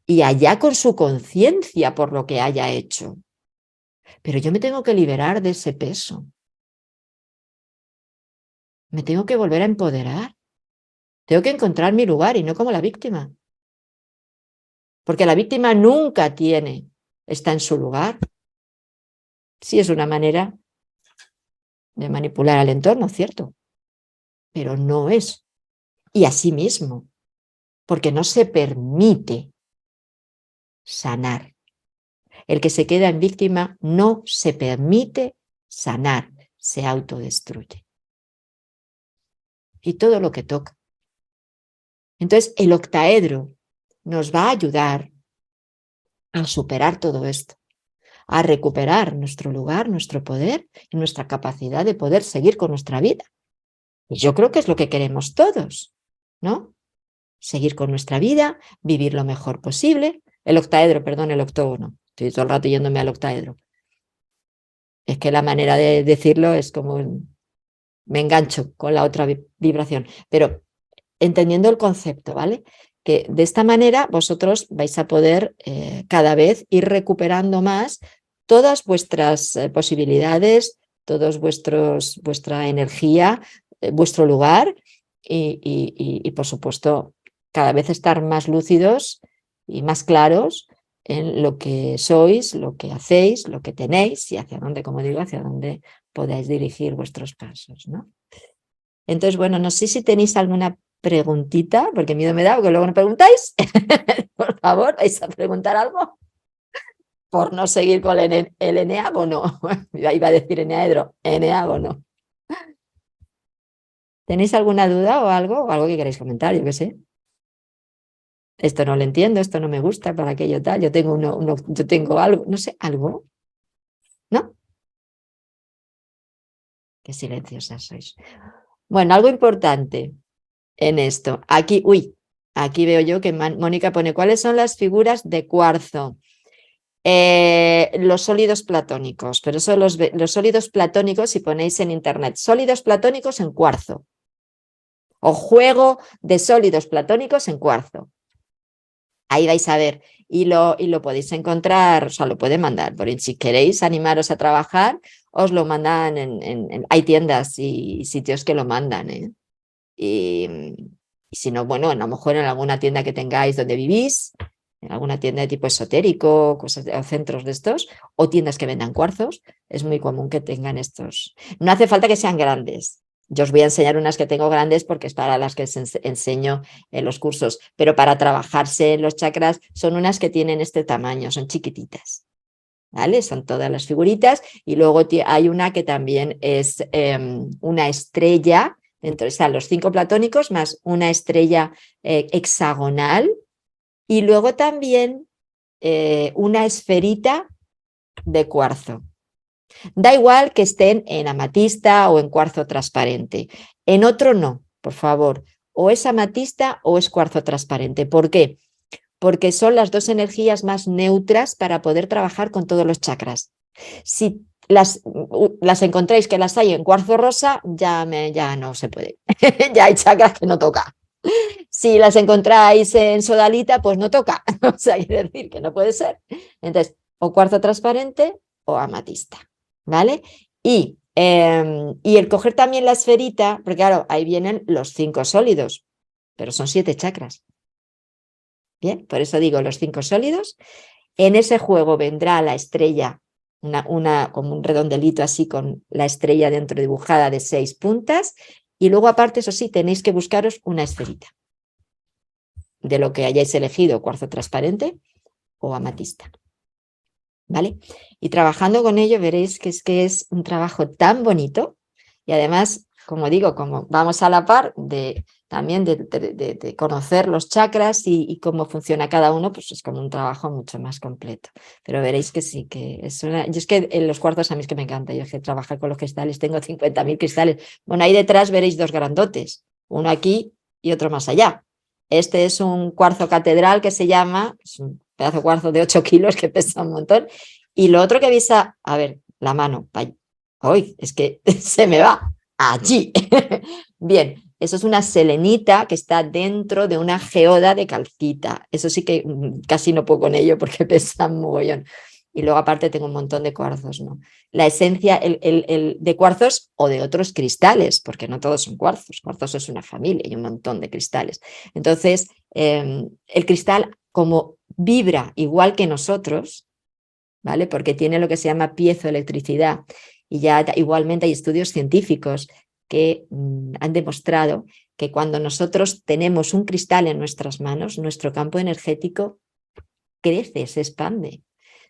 Y allá con su conciencia por lo que haya hecho. Pero yo me tengo que liberar de ese peso. Me tengo que volver a empoderar. Tengo que encontrar mi lugar y no como la víctima. Porque la víctima nunca está en su lugar. Sí es una manera de manipular al entorno, cierto, pero no es. Y así mismo, porque no se permite sanar. El que se queda en víctima no se permite sanar, se autodestruye. Y todo lo que toca. Entonces, el octaedro nos va a ayudar a superar todo esto, a recuperar nuestro lugar, nuestro poder y nuestra capacidad de poder seguir con nuestra vida. Y yo creo que es lo que queremos todos, ¿no? Seguir con nuestra vida, vivir lo mejor posible. El octaedro, perdón, el octógono. Estoy todo el rato yéndome al octaedro. Es que la manera de decirlo es como me engancho con la otra vibración. Pero entendiendo el concepto, ¿vale? Que de esta manera vosotros vais a poder cada vez ir recuperando más todas vuestras posibilidades, todos vuestra energía, vuestro lugar y, por supuesto, cada vez estar más lúcidos y más claros en lo que sois, lo que hacéis, lo que tenéis y hacia dónde, como digo, hacia dónde podáis dirigir vuestros pasos, ¿no? Entonces, bueno, no sé si tenéis alguna preguntita, porque miedo me da, porque luego no preguntáis. Por favor, ¿vais a preguntar algo? Por no seguir con el eneágono. Iba a decir eneaedro, eneágono. ¿Tenéis alguna duda o algo? O algo que queráis comentar, yo qué sé. Esto no lo entiendo, esto no me gusta, para aquello tal. Yo tengo yo tengo algo, no sé, algo. ¿No? Qué silenciosas sois. Bueno, algo importante en esto. Aquí veo yo que Mónica pone, ¿cuáles son las figuras de cuarzo? Los sólidos platónicos, pero son los sólidos platónicos, si ponéis en internet, sólidos platónicos en cuarzo, o juego de sólidos platónicos en cuarzo. Ahí vais a ver, y lo podéis encontrar, o sea, lo pueden mandar, por si queréis animaros a trabajar, os lo mandan hay tiendas y sitios que lo mandan, ¿eh? Y si no, bueno, a lo mejor en alguna tienda que tengáis donde vivís, en alguna tienda de tipo esotérico, cosas o centros de estos, o tiendas que vendan cuarzos, es muy común que tengan estos. No hace falta que sean grandes. Yo os voy a enseñar unas que tengo grandes porque es para las que enseño en los cursos, pero para trabajarse en los chakras son unas que tienen este tamaño, son chiquititas. ¿Vale? Son todas las figuritas y luego hay una que también es una estrella, dentro están los 5 platónicos más una estrella hexagonal y luego también una esferita de cuarzo. Da igual que estén en amatista o en cuarzo transparente. En otro no, por favor. O es amatista o es cuarzo transparente. ¿Por qué? Porque son las dos energías más neutras para poder trabajar con todos los chakras. Si las encontráis que las hay en cuarzo rosa, ya no se puede. Ya hay chakras que no toca. Si las encontráis en sodalita, pues no toca. O sea, quiere decir que no puede ser. Entonces, o cuarzo transparente o amatista, ¿vale? Y el coger también la esferita, porque claro, ahí vienen los 5 sólidos, pero son 7 chakras. Bien, por eso digo los 5 sólidos. En ese juego vendrá la estrella, como un redondelito así con la estrella dentro dibujada de 6 puntas. Y luego aparte, eso sí, tenéis que buscaros una esferita. de lo que hayáis elegido, cuarzo transparente o amatista. ¿Vale? Y trabajando con ello veréis que es un trabajo tan bonito y además, como digo, como vamos a la par también de conocer los chakras y cómo funciona cada uno, pues es como un trabajo mucho más completo. Pero veréis que sí, que es una... Yo es que en los cuarzos a mí es que me encanta, yo es que trabajar con los cristales, tengo 50.000 cristales. Bueno, ahí detrás veréis dos grandotes, uno aquí y otro más allá. Este es un cuarzo catedral que se llama, es un pedazo de cuarzo de 8 kilos que pesa un montón. Y lo otro que avisa, a ver, la mano, hoy es que se me va allí. Bien, eso es una selenita que está dentro de una geoda de calcita. Eso sí que casi no puedo con ello porque pesa un mogollón. Y luego aparte tengo un montón de cuarzos, ¿no? La esencia de cuarzos o de otros cristales, porque no todos son cuarzos. Cuarzos es una familia y un montón de cristales. Entonces, el cristal, como vibra igual que nosotros, ¿vale? Porque tiene lo que se llama piezoelectricidad y ya igualmente hay estudios científicos que han demostrado que cuando nosotros tenemos un cristal en nuestras manos, nuestro campo energético crece, se expande.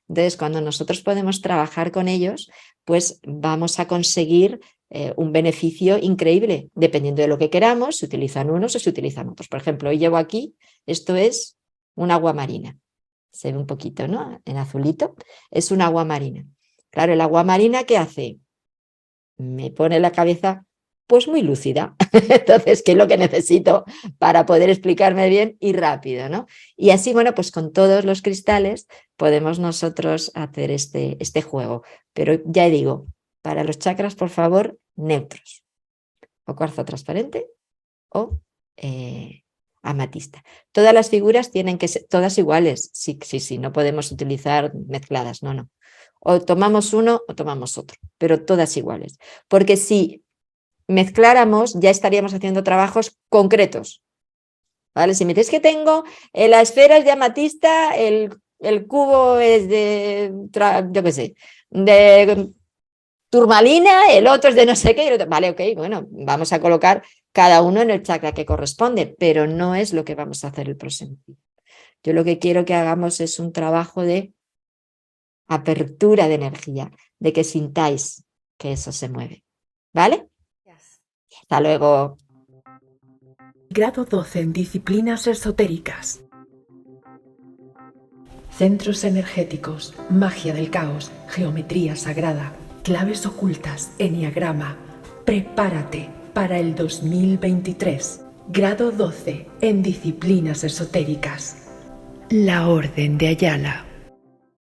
Entonces, cuando nosotros podemos trabajar con ellos, pues vamos a conseguir un beneficio increíble, dependiendo de lo que queramos, se utilizan unos o se utilizan otros. Por ejemplo, hoy llevo aquí, esto es un agua marina. Se ve un poquito, ¿no? En azulito. Es un agua marina. Claro, el agua marina, ¿qué hace? Me pone la cabeza pues muy lúcida. Entonces, ¿qué es lo que necesito para poder explicarme bien y rápido, ¿no? Y así, bueno, pues con todos los cristales podemos nosotros hacer este juego. Pero ya digo, para los chakras, por favor, neutros. O cuarzo transparente o amatista. Todas las figuras tienen que ser todas iguales. Sí, no podemos utilizar mezcladas, no. O tomamos uno o tomamos otro, pero todas iguales. Porque si mezcláramos, ya estaríamos haciendo trabajos concretos. ¿Vale? Si me dices que tengo la esfera es de amatista, el cubo es de, yo qué sé, de turmalina, el otro es de no sé qué, vale, ok, bueno, vamos a colocar cada uno en el chakra que corresponde, pero no es lo que vamos a hacer el próximo día. Yo lo que quiero que hagamos es un trabajo de apertura de energía, de que sintáis que eso se mueve, ¿vale? Hasta luego. Grado 12 en disciplinas esotéricas. Centros energéticos, magia del caos, geometría sagrada, claves ocultas, enneagrama. Prepárate para el 2023. Grado 12 en disciplinas esotéricas. La Orden de Ayala.